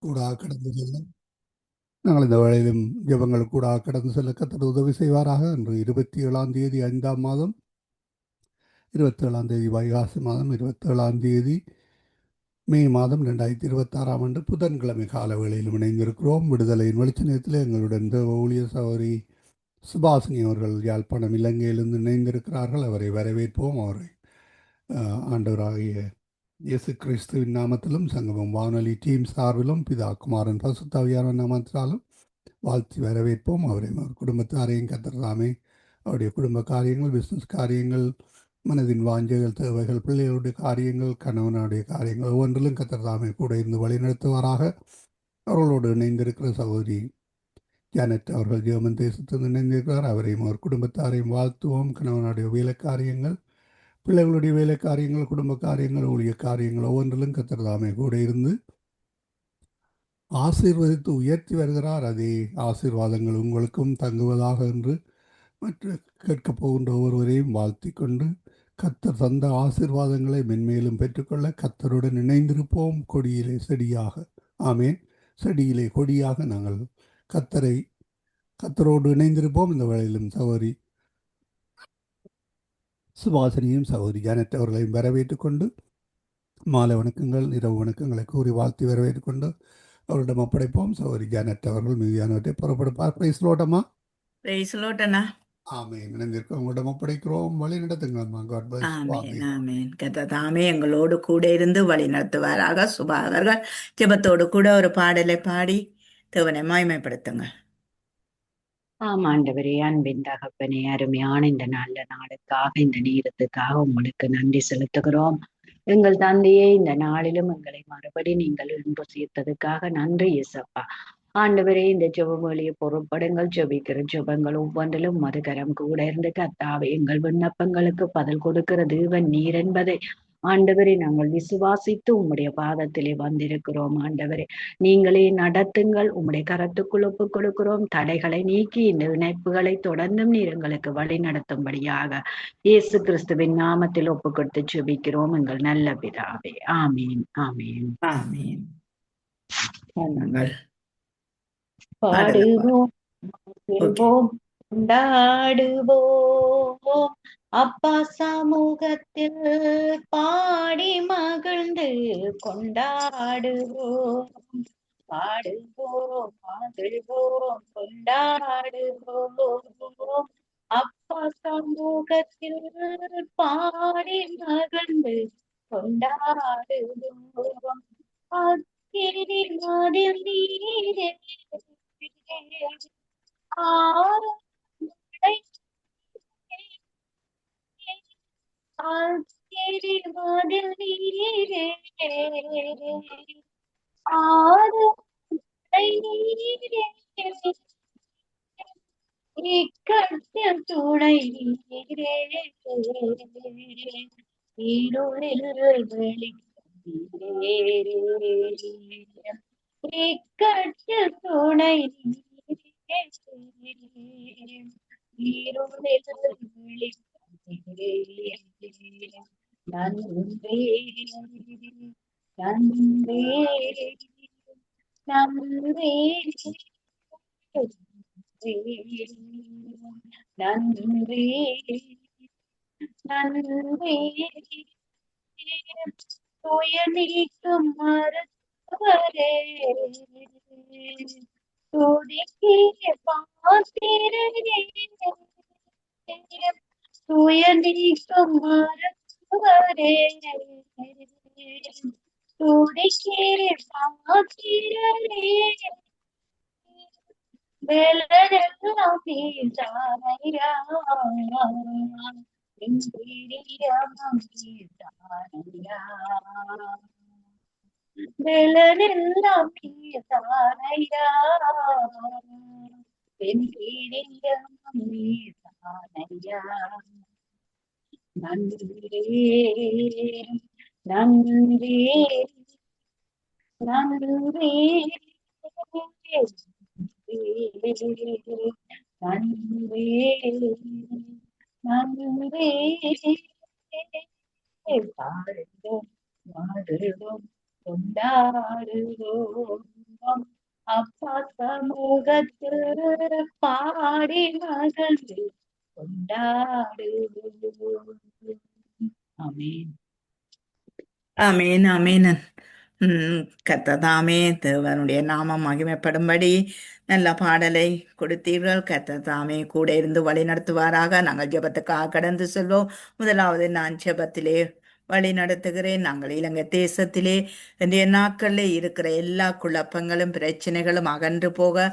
கூடாக கடந்து செல்ல நாங்கள் இந்த வேளையிலும் ஜெபங்கள் கூடாக கடந்து செல்ல கர்த்தர் உதவி செய்வாராக. இன்று 27 5ஆம் மாதம் 27 வைகாசி மாதம் 27 மே மாதம் 2026 ஆண்டு புதன்கிழமை கால வேளையிலும் இணைந்திருக்கிறோம். விடுதலையின் வெளிச்ச நேரத்தில் எங்களுடன் தேவ ஊழியர் சகோதரி சுபாசினி அவர்கள் யாழ்ப்பாணம் இலங்கையிலிருந்து இணைந்திருக்கிறார்கள். அவரை வரவேற்போம். அவரை ஆண்டவராகிய இயேசு கிறிஸ்துவின் நாமத்திலும் சங்கமம் வானொலி டீம் சார்பிலும் பிதா குமாரன் பசுத்தாவியான நாமத்தினாலும் வாழ்த்தி வரவேற்போம். அவரையும் அவர் குடும்பத்தாரையும் கர்த்தர் தாமே அவருடைய குடும்ப காரியங்கள், பிஸ்னஸ் காரியங்கள், மனதின் வாஞ்சைகள், தேவைகள், பிள்ளைகளுடைய காரியங்கள், கணவனுடைய காரியங்கள் ஒவ்வொன்றிலும் கர்த்தர் தாமே கூட இருந்து வழிநடத்துவாராக. அவர்களோடு இணைந்திருக்கிற சகோதரி ஜானட் அவர்கள் ஜெர்மன் தேசத்தில் இணைந்திருக்கிறார். அவரையும் அவர் குடும்பத்தாரையும் வாழ்த்துவோம். கணவனுடைய வேலை காரியங்கள், பிள்ளைகளுடைய வேலை காரியங்கள், குடும்ப காரியங்கள், ஊழிய காரியங்கள் ஒவ்வொன்றிலும் கர்த்தர் தாமே கூட இருந்து ஆசீர்வதித்து உயர்த்தி வருகிறார். அதே ஆசீர்வாதங்கள் உங்களுக்கும் தங்குவதாக என்று மற்ற கேட்கப் போகின்ற ஒவ்வொருவரையும் வாழ்த்தி கொண்டு கர்த்தர் தந்த ஆசீர்வாதங்களை மென்மேலும் பெற்றுக்கொள்ள கர்த்தருடன் இணைந்திருப்போம். கொடியிலே செடியாக, ஆமேன், செடியிலே கொடியாக நாங்கள் கர்த்தரோடு இணைந்திருப்போம். இந்த வேளையிலும் சகோதரி சுபாசினியும் சகோதரி ஜானட் அவர்களையும் வரவேற்றுக் கொண்டு மாலை வணக்கங்கள், இரவு வணக்கங்களை கூறி வாழ்த்தி வரவேற்றுக் கொண்டு அவரிடம் ஒப்படைப்போம். சகோதரி ஜானட் அவர்கள் மீதியானவற்றை புறப்படுப்பார். பிரைஸ் லோட்டமா. பிரைஸ் லோட்டனா. ஆமேன். இணைந்திருக்க உங்களிடம் ஒப்படைக்கிறோம். வழி நடத்துங்கம்மா. God plus. ஆமேன் ஆமேன். கர்த்தர் தாமே எங்களோடு கூட இருந்து வழி நடத்துவாராக. சுபா அவர்கள் ஜெபத்தோடு கூட ஒரு பாடலை பாடி தேவனை மகிமைப்படுத்துங்க. ஆண்டவரே, அன்பின் தகப்பனே, அருமையான இந்த நல்ல நாளுக்காக, இந்த நேரத்துக்காக உங்களுக்கு நன்றி செலுத்துகிறோம். எங்கள் தந்தையே, இந்த நாளிலும் எங்களை மறுபடி நீங்கள் இன்பு சேர்த்ததுக்காக நன்றி இயேசப்பா. ஆண்டவரே, இந்த ஜெபமொழியை பொறுப்படுங்கள். ஜெபிக்கிற ஜெபங்கள் ஒவ்வொன்றிலும் மதுகரம் கூட இருந்து கர்த்தாவே எங்கள் விண்ணப்பங்களுக்கு பதில் கொடுக்கிற தேவன் நீர் என்பதை ஆண்டவரே நாங்கள் விசுவாசித்து உம்முடைய பாதத்திலே வந்திருக்கிறோம். ஆண்டவரே, நீங்களே நடத்துங்கள். உம்முடைய கரத்துக்குள் ஒப்புக் கொடுக்கிறோம். தடைகளை நீக்கி இந்த இணைப்புகளை தொடர்ந்தும் நீர் எங்களுக்கு வழி நடத்தும்படியாக இயேசு கிறிஸ்துவின் நாமத்தில் ஒப்புக் கொடுத்து ஜெபிக்கிறோம் எங்கள் நல்ல பிதாவே. ஆமீன் ஆமீன் ஆமீன். பாடுவோம், கொண்டாடுவோம், அப்பா சமூகத்தில் பாடி மகிழ்ந்து கொண்டாடுவோம். பாடுவோம், மகிழ்வோம், கொண்டாடுவோம், அப்பா சமூகத்தில் பாடி மகிழ்ந்து கொண்டாடுவோம். அதில் நீரே இக்கட்டில் துணை நீரே, இருளில் இக்கட்டில் துணை நீரே, இருளில் நன்றி நன்றி நன்றி நன்றி நன்றி. துய நீக்கும் மருத்துவரே, துதிக்கிற பாத்திரரே, துய நீக்கும் மருத்துவரே, துதிக்கிற பாத்திரரே, வெள்ளெல்லாம் பேசாரையா, வெள்ளெல்லாம் பேசாரையா, நன்றி நன்றி நன்றி நன்றி நன்றி. பாடுவோம், பாடுவோம், கொண்டாடுவோம். அப்பா சமூகத்தில் பாடி மகிழ்ந்து கொண்டாடுவோம். ஆமென். ஆமேன் ஆமேன். கர்த்ததாமே தேவனுடைய நாமம் மகிமைப்படும்படி நல்ல பாடலை கொடுத்தீர்கள். கர்த்ததாமே கூட இருந்து வழி நடத்துவாராக. நாங்கள் ஜெபத்துக்காக கடந்து செல்வோம். முதலாவது நான் ஜெபத்திலே வழி நடத்துகிறேன். நாங்கள் இலங்கை தேசத்திலே இன்றைய நாட்களில் இருக்கிற எல்லா குழப்பங்களும் பிரச்சனைகளும் அகன்று போக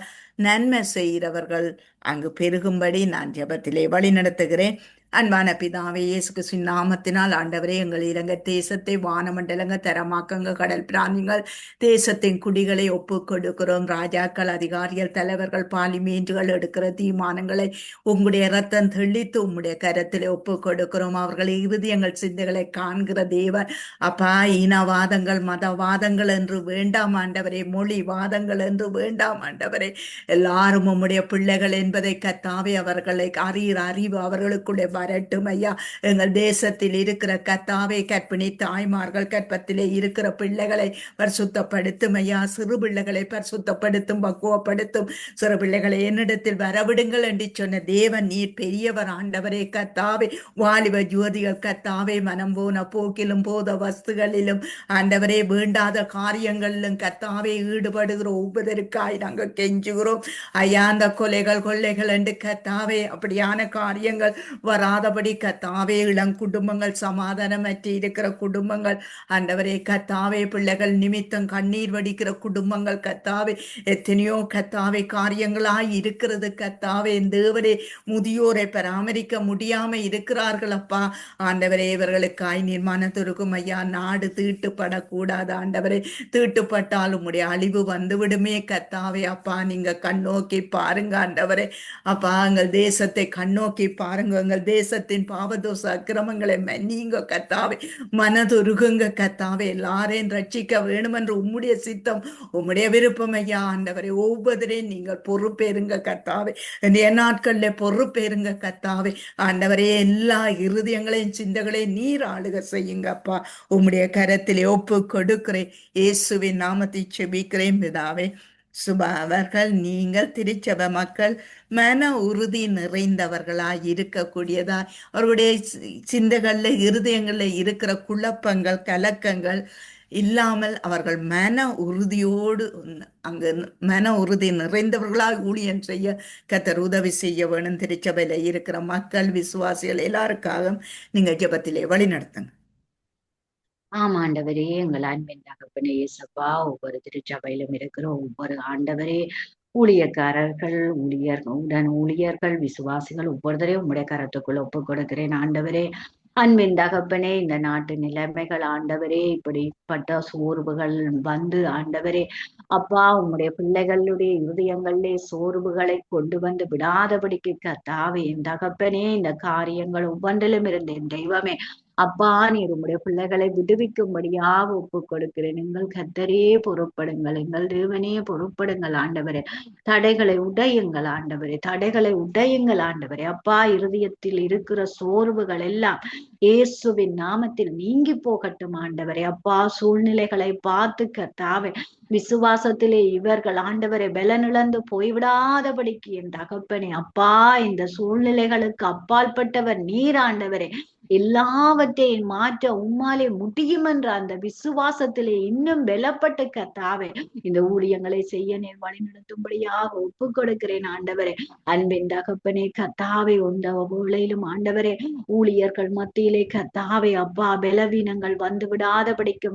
நன்மை செய்கிறவர்கள் அங்கு பெருகும்படி நான் ஜெபத்திலே வழி நடத்துகிறேன். அன்பான பிதாவே, இயேசு கிறிஸ்துவின் நாமத்தினால் ஆண்டவரே, எங்கள் இலங்கை தேசத்தை வானமண்டலங்க தரமாக்கங்க, கடல் பிராணிகள் தேசத்தின் குடிகளை ஒப்பு கொடுக்கிறோம். ராஜாக்கள், அதிகாரிகள், தலைவர்கள், பார்லிமென்ட்டுகள் எடுக்கிற தீர்மானங்களை உங்களுடைய ரத்தம் தெளித்து உம்முடைய கரத்திலே ஒப்பு கொடுக்கிறோம். அவர்கள் இருதயங்கள் சிந்தைகளை காண்கிற தேவன் அப்பா. இனவாதங்கள், மதவாதங்கள் என்று வேண்டாம் ஆண்டவரே, மொழி வாதங்கள் என்று வேண்டாம் ஆண்டவரே. எல்லாரும் உம்முடைய பிள்ளைகள் என்பதை கத்தாவே அவர்களை அறிகிற அறிவு அவர்களுக்குள்ளே வரட்டும் ஐயா. எங்கள் தேசத்தில் இருக்கிற கத்தாவே கற்பிணி தாய்மார்கள், கற்பத்திலே இருக்கிற பிள்ளைகளை பரிசுத்தப்படுத்தும் ஐயா. சிறு பிள்ளைகளை பரிசுத்தப்படுத்தும், பக்குவப்படுத்தும். சிறு பிள்ளைகளை என்னிடத்தில் வரவிடுங்கள் என்று சொன்ன தேவன் நீர் பெரியவர் ஆண்டவரே. கத்தாவே வாலிப ஜோதிகள் கத்தாவே மனம் போன போக்கிலும் போத வஸ்துகளிலும் ஆண்டவரே வேண்டாத காரியங்களிலும் கத்தாவே ஈடுபடுகிற ஒவ்வொருவருக்காய் நாங்கள் கெஞ்சுகிறோம் ஐயா. அந்த கொலைகள் கொள்ளைகள் என்று கத்தாவே அப்படியான காரியங்கள் வராதபடி கத்தாவே இளம் குடும்பங்கள், சமாதானமற்று இருக்கிற குடும்பங்கள் ஆண்டவரே கத்தாவே, பிள்ளைகள் நிமித்தம் கண்ணீர் வடிக்கிற குடும்பங்கள் கத்தாவே, எத்தனையோ கத்தாவே காரியங்களாய் இருக்கிறது கத்தாவே. தேவரே முதியோரை பராமரிக்க முடியாம இருக்கிறார்கள் அப்பா. ஆண்டவரே இவர்களுக்காய் நிர்மாணத்திற்கும் ஐயா. நாடு தீட்டுப்படக்கூடாது ஆண்டவரே. தீட்டுப்பட்டால் உம்முடைய அழிவு வந்துவிடுமே கத்தாவே. அப்பா நீங்க கண்ணோக்கி பாருங்க ஆண்டவரே. அப்பா எங்கள் தேசத்தை கண்ணோக்கி பாருங்க. எங்கள் தேசத்தின் பாவதோச அக்கிரமங்களை மன்னிங்க கத்தாவே. மனதுருகுங்க கத்தாவே. எல்லாரையும் ரட்சிக்க வேணும் என்று உம்முடைய சித்தம், உம்முடைய விருப்பம் ஐயா. ஆண்டவரை ஒவ்வொருவரையும் நீங்கள் பொறுப்பேறுங்க கத்தாவே. இன்றைய நாட்களில் பொறுப்பேறுங்க கத்தாவே. ஆண்டவரே எல்லா இருதயங்களையும் சிந்தகளையும் நீர் ஆளுக செய்யுங்க அப்பா. உம்முடைய கரத்திலே ஒப்பு கொடுக்கிறேன். இயேசுவின் நாமத்தை செபிக்கிறேன் பிதாவே. சுபா அவர்கள் நீங்கள் திருச்சபை மக்கள் மன உறுதி நிறைந்தவர்களாய் இருக்கக்கூடியதாய் அவர்களுடைய சிந்தைகள்ல இருதயங்கள்ல இருக்கிற குழப்பங்கள் கலக்கங்கள் இல்லாமல் அவர்கள் மன உறுதியோடு அங்கு மன உறுதி நிறைந்தவர்களாய் ஊழியம் செய்ய கர்த்தர் உதவி செய்ய வேணும். திருச்சபையில இருக்கிற மக்கள், விசுவாசிகள் எல்லாருக்காக நீங்க ஜெபத்திலே வழி நடத்துங்க. ஆமாண்டவரே, எங்கள் அன்பின் தகப்பனே இயேசப்பா, ஒவ்வொரு திருச்சபையிலும் இருக்கிற ஒவ்வொரு ஆண்டவரே ஊழியக்காரர்கள், உடன் ஊழியர்கள், விசுவாசிகள் ஒவ்வொருத்தரையும் உம்முடைய கரத்துக்குள் ஒப்பு கொடுக்கிறேன் ஆண்டவரே. அன்பின் தகப்பனே, இந்த நாட்டு நிலைமைகள் ஆண்டவரே இப்படிப்பட்ட சோர்வுகள் வந்து ஆண்டவரே அப்பா உம்முடைய பிள்ளைகளுடைய இருதயங்களிலே சோர்வுகளை கொண்டு வந்து விடாதபடிக்கு கர்த்தாவே என் தகப்பனே, இந்த காரியங்கள் ஒவ்வொன்றிலும் இருந்த என் தெய்வமே அப்பா நீர் உம்முடைய பிள்ளைகளை விடுவிக்கும்படியாக ஒப்பு கொடுக்கிறேன். எங்கள் கர்த்தரே பொறுப்படுங்கள், எங்கள் தேவனே பொறுப்படுங்கள் ஆண்டவரே. தடைகளை உடையுங்கள் ஆண்டவரே, தடைகளை உடையுங்கள் ஆண்டவரே. அப்பா இருதயத்தில் இருக்கிற சோர்வுகள் எல்லாம் இயேசுவின் நாமத்தில் நீங்கி போகட்டும் ஆண்டவரே. அப்பா சூழ்நிலைகளை பார்த்து கர்த்தாவே விசுவாசத்திலே இவர்கள் ஆண்டவரை பலனிழந்து போய்விடாதபடிக்கு என் தகப்பனே அப்பா இந்த சூழ்நிலைகளுக்கு அப்பாற்பட்டவர் நீர் ஆண்டவரே. எல்லாவற்றையும் மாற்ற உம்மாலே முடியும் என்ற அந்த விசுவாசத்திலே இன்னும் பலப்பட்டு கர்த்தாவே இந்த ஊழியங்களை செய்ய நீர் வழி நடத்தும்படியாக ஒப்பு கொடுக்கிறேன் ஆண்டவரே. அன்பின் தகப்பனே கர்த்தாவே இந்த வேளையிலும் ஆண்டவரே ஊழியர்கள் மத்தியிலே கர்த்தாவே அப்பா பலவீனங்கள் வந்து விடாதபடிக்கு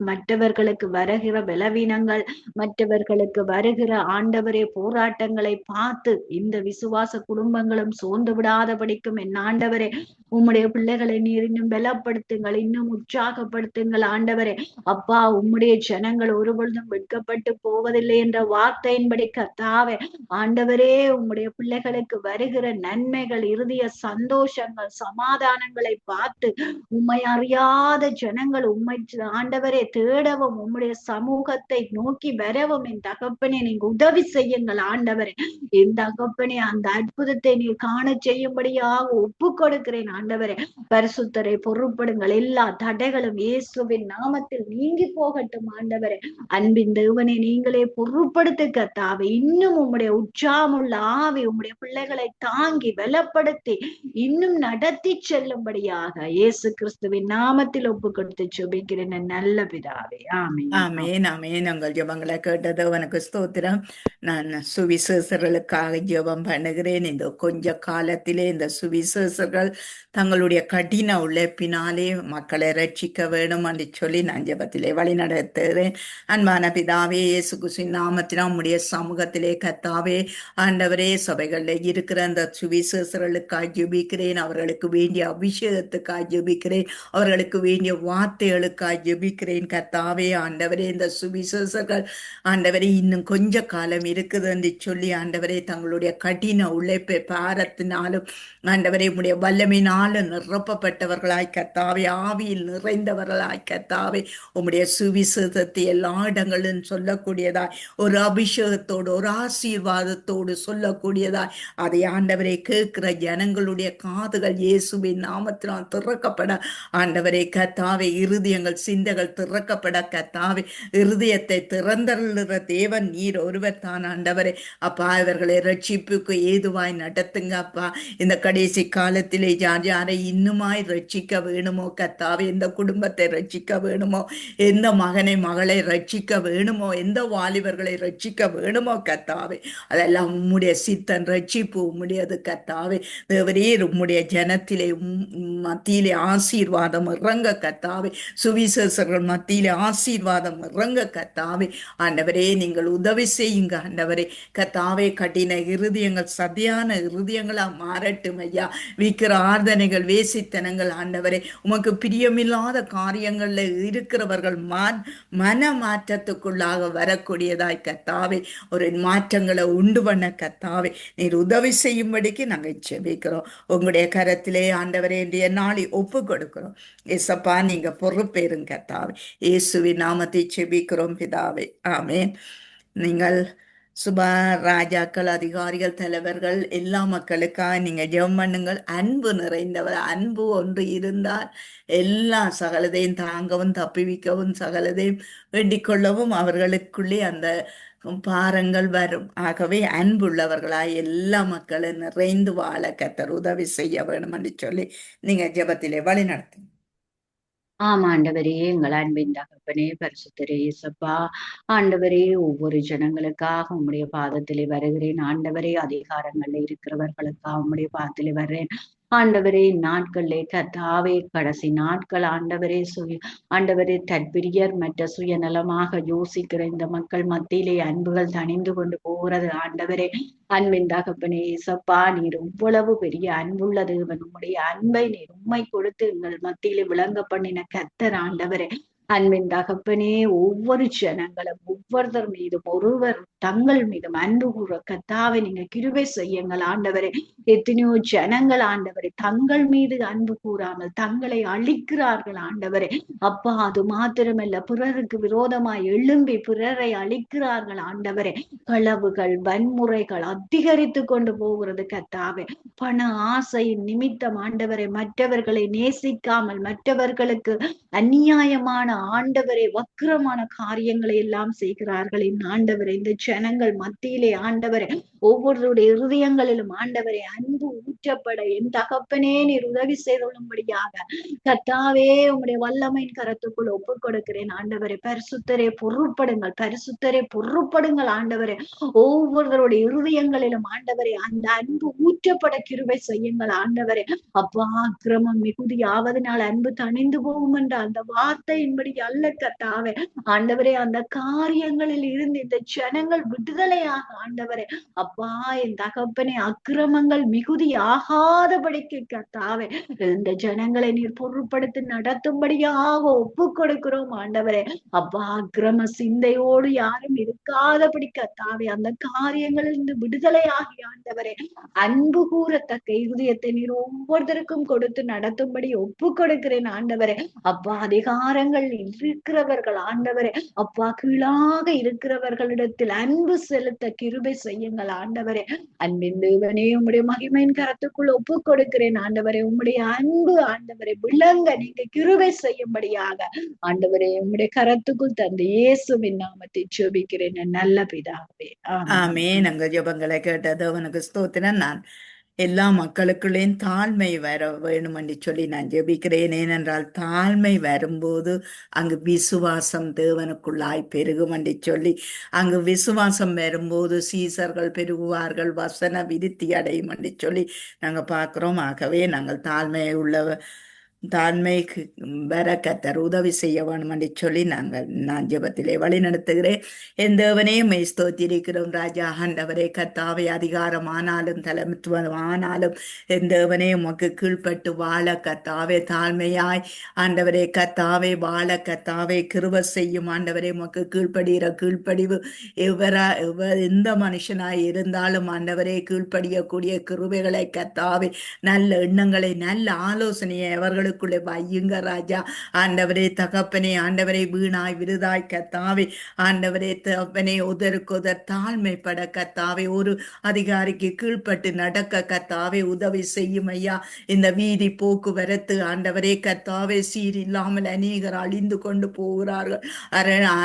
மற்றவர்களுக்கு வருகிற பலவீனங்கள், மற்றவர்களுக்கு வருகிற ஆண்டவரே போராட்டங்களை பார்த்து இந்த விசுவாச குடும்பங்களும் சோர்ந்து விடாதபடிக்கும் என் ஆண்டவரே உம்முடைய பிள்ளைகளை நீர் இன்னும் பலப்படுத்துங்கள், இன்னும் உற்சாகப்படுத்துங்கள் ஆண்டவரே. அப்பா உம்முடைய ஜனங்கள் ஒருபொழுதும் வெட்கப்பட்டு போவதில்லை என்ற வார்த்தையின்படி கர்த்தாவே ஆண்டவரே உம்முடைய பிள்ளைகளுக்கு வருகிற நன்மைகள், இறுதிய சந்தோஷங்கள், சமாதானங்களை பார்த்து உம்மை அறியாத ஜனங்கள் உம்மை ஆண்டவரே தேடவும் உம்முடைய சமூகத்தை நோக்கி வரவும் என் தகப்பனே நீங்க உதவி செய்யுங்கள் ஆண்டவரே. என் தகப்பனே அந்த அற்புதத்தை நீ காண செய்யும்படியாக ஒப்பு கொடுக்கிறேன் ஆண்டவரே. பரிசுத்தரை பொறுப்படுங்கள். எல்லா தடைகளும் இயேசுவின் நாமத்தில் நீங்கி போகட்டும் ஆண்டவரே. அன்பின் தேவனை நீங்களே பொறுப்படுத்த கர்த்தாவே. இன்னும் உம்முடைய உற்சாகமுள்ள ஆவி உம்முடைய பிள்ளைகளை தாங்கி பலப்படுத்தி இன்னும் நடத்தி செல்லும்படியாக இயேசு கிறிஸ்துவின் நாமத்தில் ஒப்பு கொடுத்து சுபிக்கிறேன் நல்ல பிதாவே. ஆமென். ஆமேன் ஆமேன். உங்கள் ஜெபங்களை கேட்டது உனக்கு ஸ்தோத்திரம். நான் சுவிசேஷர்களுக்காக ஜெபம் பண்ணுகிறேன். இந்த கொஞ்ச காலத்திலே இந்த சுவிசேஷர்கள் தங்களுடைய கடின உழைப்பினாலே மக்களை ரட்சிக்க வேணும் என்று சொல்லி நான் ஜெபத்திலே வழி நடத்துகிறேன். அன்பான பிதாவே, இயேசு கிறிஸ்துவின் நாமத்தினால் உம்முடைய சமூகத்திலே கர்த்தாவே ஆண்டவரே, சபைகளில் இருக்கிற அந்த சுவிசேஷர்களுக்காக ஜெபிக்கிறேன். அவர்களுக்கு வேண்டிய அபிஷேகத்துக்காக ஜெபிக்கிறேன். அவர்களுக்கு வேண்டிய வார்த்தைகளுக்காக ஜெபிக்கிறேன் கர்த்தாவே. ஆண்டவரே, இந்த சுவிசேஷர்கள் ஆண்டவரே இன்னும் கொஞ்ச காலம் இருக்குது என்று சொல்லி ஆண்டவரே தங்களுடைய கடின உழைப்பை பாரத்தினாலும் ஆண்டவரே உம்முடைய வல்லமையினாலும் நிரப்பப்பட்டவர்களாய் கர்த்தாவே, ஆவியில் நிறைந்தவர்களாய் கர்த்தாவே, உம்முடைய சுவிசேஷத்தை எல்லா இடங்களிலும் சொல்லக்கூடியதாய் ஒரு அபிஷேகத்தோடு ஒரு ஆசீர்வாதத்தோடு சொல்லக்கூடியதாய் அதை ஆண்டவரை கேட்கிற ஜனங்களுடைய காதுகள் இயேசுவின் நாமத்தினால் திறக்கப்பட ஆண்டவரே கர்த்தாவே, இருதயங்கள் சிந்தைகள் திறக்கப்பட கர்த்தாவே, இருதயத்தை திறந்தருளுகிற தேவன் நீர் ஒருவர் தான் ஆண்டவரே. அப்பா, இவர்களை ரட்சிப்புக்கு ஏதுவாய் நடத்துங்க அப்பா. இந்த கடைசி காலத்திலே யார் யாரை இன்னுமாய் ரட்சிக்க வேணுமோ கர்த்தாவே, எந்த குடும்பத்தை ரட்சிக்க வேணுமோ, எந்த மகனை மகளை ரட்சிக்க வேணுமோ, எந்த வாலிபர்களை ரட்சிக்க வேணுமோ கர்த்தாவே, அதெல்லாம் உம்முடைய சித்தன் ரட்சிப்பு உம்முடையது கர்த்தாவே. தேவரீர் உம்முடைய ஜனத்திலே மத்தியிலே ஆசீர்வாதம் இறங்க கர்த்தாவே, சுவிசேஷர்கள் மத்தியிலே ஆசீர்வாதம் இறங்க கர்த்தாவே. ஆண்டவரே, நீங்கள் உதவி செய்யுங்க ஆண்டவரே கர்த்தாவே. கடின இருதயங்கள் சதியான இருதயங்களா மாறட்டும் ஐயா. விக்கிர ஆர்தனைகள் வேசித்தனங்கள் ஆண்டவரே, உமக்கு பிரியமில்லாத காரியங்கள்ல இருக்கிறவர்கள் மன மாற்றத்துக்குள்ளாக வரக்கூடியதாய் கர்த்தாவே, ஒரு மாற்றங்களை உண்டு பண்ண கர்த்தாவே நீர் உதவி செய்யும்படிக்கு நாங்கள் செபிக்கிறோம். உங்களுடைய கரத்திலே ஆண்டவரே இன்றைய நாளை ஒப்பு கொடுக்கிறோம். ஏசப்பா, நீங்க பொறுப்பேறுங்க கர்த்தாவே. இயேசுவின் நாமத்தை செபிக்கிறோம் பிதாவே, ஆமேன். நீங்கள் சுபா ராஜாக்கள், அதிகாரிகள், தலைவர்கள், எல்லா மக்களுக்காக நீங்க ஜெபம் பண்ணுங்கள். அன்பு நிறைந்தவர், அன்பு ஒன்று இருந்தால் எல்லா சகலதையும் தாங்கவும் தப்பிவிக்கவும் சகலதையும் வேண்டிக் கொள்ளவும் அவர்களுக்குள்ளே அந்த பாரங்கள் வரும். ஆகவே அன்புள்ளவர்களாய் எல்லா மக்களும் நிறைந்து வாழ கர்த்தர் உதவி செய்ய வேணும் என்று சொல்லி நீங்க ஜெபத்திலே வழி நடத்துங்க. ஆண்டவரே, எங்கள் அன்பின் தகப்பனே, பரிசுத்தரே இயேசப்பா. ஆண்டவரே, ஒவ்வொரு ஜனங்களுக்காக உம்முடைய பாதத்திலே வருகிறேன் ஆண்டவரே. அதிகாரங்கள்ல இருக்கிறவர்களுக்காக உம்முடைய பாதத்திலே வர்றேன் ஆண்டவரே. நாட்களிலே கர்த்தாவே, கடைசி நாட்கள் ஆண்டவரே, ஆண்டவரே தற்பிரியர் மற்ற சுயநலமாக யோசிக்கிற இந்த மக்கள் மத்தியிலே அன்புகள் தணிந்து கொண்டு போகிறது ஆண்டவரே. அன்பின் தகப்பனே இயேசப்பா, நீர் எவ்வளவு பெரிய அன்புள்ள தேவன். உம்முடைய அன்பை நீர் உம்மை கொடுத்து எங்கள் மத்தியிலே விளங்க பண்ணின கர்த்தர் ஆண்டவரே. அன்பின் தகப்பனே, ஒவ்வொரு ஜனங்களும் ஒவ்வொருத்தர் மீதும் ஒருவர் தங்கள் மீதும் அன்பு கூற கர்த்தாவே நீங்க கிருபை செய்யுங்கள் ஆண்டவரே. எத்தனையோ ஜனங்கள் ஆண்டவரே தங்கள் மீது அன்பு கூறாமல் தங்களை அழிக்கிறார்கள் ஆண்டவரே. அப்பா, அது மாத்திரமல்ல, பிறருக்கு விரோதமாய் எழும்பி பிறரை அழிக்கிறார்கள் ஆண்டவரே. களவுகள் வன்முறைகள் அதிகரித்து கொண்டு போகிறது கர்த்தாவே. பண ஆசையின் நிமித்தம் ஆண்டவரை மற்றவர்களை நேசிக்காமல் மற்றவர்களுக்கு அநியாயமான ஆண்டவரே வக்கிரமான காரியங்களை எல்லாம் செய்கிறார்கள் ஆண்டவரே. இந்த ஜனங்கள் மத்தியிலே ஆண்டவரே ஒவ்வொருடைய இருதயங்களிலும் ஆண்டவரே அன்பு ஊற்றப்பட என் தகப்பனே நீர் உதவி செய்துள்ளபடியாக கர்த்தாவே உம்முடைய வல்லமையின் கரத்துக்குள் ஒப்புக் கொடுக்கிறேன் ஆண்டவரே. பரிசுத்தரே பொறுப்படுங்கள், பரிசுத்தரே பொறுப்படுங்கள் ஆண்டவரே. ஒவ்வொருவருடைய இருதயங்களிலும் ஆண்டவரே அந்த அன்பு ஊற்றப்பட கிருபை செய்யுங்கள் ஆண்டவரே. அப்பா, அக்கிரமம் மிகுதியாவதனால் அன்பு தணிந்து போகும் என்ற அந்த வார்த்தையின்படி அல்ல கர்த்தாவே. ஆண்டவரே, அந்த காரியங்களில் இருந்து இந்த ஜனங்கள் விடுதலையாக ஆண்டவரே. அப்பா, என் தகப்பனே, அக்கிரமங்கள் மிகுதி ஆகாதபடிக்கு கர்த்தாவே இந்த ஜனங்களை நீர் பொருட்படுத்தி நடத்தும்படியாக ஒப்பு கொடுக்கிறோம் ஆண்டவரே. அப்பா, அக்கிரம சிந்தையோடு யாரும் இருக்காதபடி கர்த்தாவே அந்த காரியங்களில் இருந்து விடுதலையாகி ஆண்டவரே அன்பு கூறத்தக்க இருதயத்தை நீர் ஒவ்வொருத்தருக்கும் கொடுத்து நடத்தும்படி ஒப்பு கொடுக்கிறேன் ஆண்டவரே. அப்பா, அதிகாரங்கள் இருக்கிறவர்கள் ஆண்டவரே அப்பா கீழாக இருக்கிறவர்களிடத்தில் அன்பு செலுத்த கிருபை செய்யுங்கள் ஆண்டவரே. அன்பின் தேவனே உம்முடைய மகிமையின் கரத்துக்குள் ஒப்பு கொடுக்கிறேன் ஆண்டவரே. உம்முடைய அன்பு ஆண்டவரை விளங்க நீங்க கிருபை செய்யும்படியாக ஆண்டவரே உம்முடைய கரத்துக்குள் தந்த இயேசுவின் நாமத்தை ஜெபிக்கிறேன் நல்ல பிதாவே. ஆமென். ஆமென். எங்கள் ஜெபங்களை கேட்டது அவனுக்கு ஸ்தோத்திரம். நான் எல்லா மக்களுக்குள்ளேயும் தாழ்மை வர வேணும் என்று சொல்லி நான் ஜெபிக்கிறேன். ஏனென்றால் தாழ்மை வரும்போது அங்கு விசுவாசம் தேவனுக்குள்ளாய் பெருகும் என்று சொல்லி, அங்கு விசுவாசம் வரும்போது சீசர்கள் பெருகுவார்கள், வசன விருத்தி அடையும் என்று சொல்லி நாங்கள் பார்க்கிறோம். ஆகவே நாங்கள் தாழ்மைக்கு வர கர்த்தர் உதவி செய்ய வேணும் என்று சொல்லி நான் ஜெபத்திலே வழி நடத்துகிறேன். என் தேவனே மெய் ஸ்தோத்திரிக்கிறோம் ராஜா. ஆண்டவரே கர்த்தாவே, அதிகாரமானாலும் தலைமைத்துவமானாலும் என் தேவனே உமக்கு கீழ்ப்பட்டு வாழ கர்த்தாவே தாழ்மையாய் ஆண்டவரே கர்த்தாவே வாழ கர்த்தாவே கிருபை செய்யும் ஆண்டவரே. உமக்கு கீழ்ப்படுகிற கீழ்ப்படிவு எந்த மனுஷனாய் இருந்தாலும் ஆண்டவரே கீழ்ப்படியக்கூடிய கிருபைகளை கர்த்தாவே, நல்ல எண்ணங்களை நல்ல ஆலோசனையை அவர்களுக்குள்ளே வையுங்க ராஜா. ஆண்டவரே தகப்பனே, ஆண்டவரே வீணாய் விருதாய் கர்த்தாவே, ஆண்டவரே தகப்பனே உதருக்குதர் தாழ்மைப்பட கர்த்தாவே, ஒரு அதிகாரிக்கு கீழ்ப்பட்டு நடக்க கர்த்தாவே உதவி செய்யும் ஐயா. இந்த வீதி போக்குவரத்து ஆண்டவரே கர்த்தாவே சீரில்லாமல் அநேகர் அழிந்து கொண்டு போகிறார்கள்,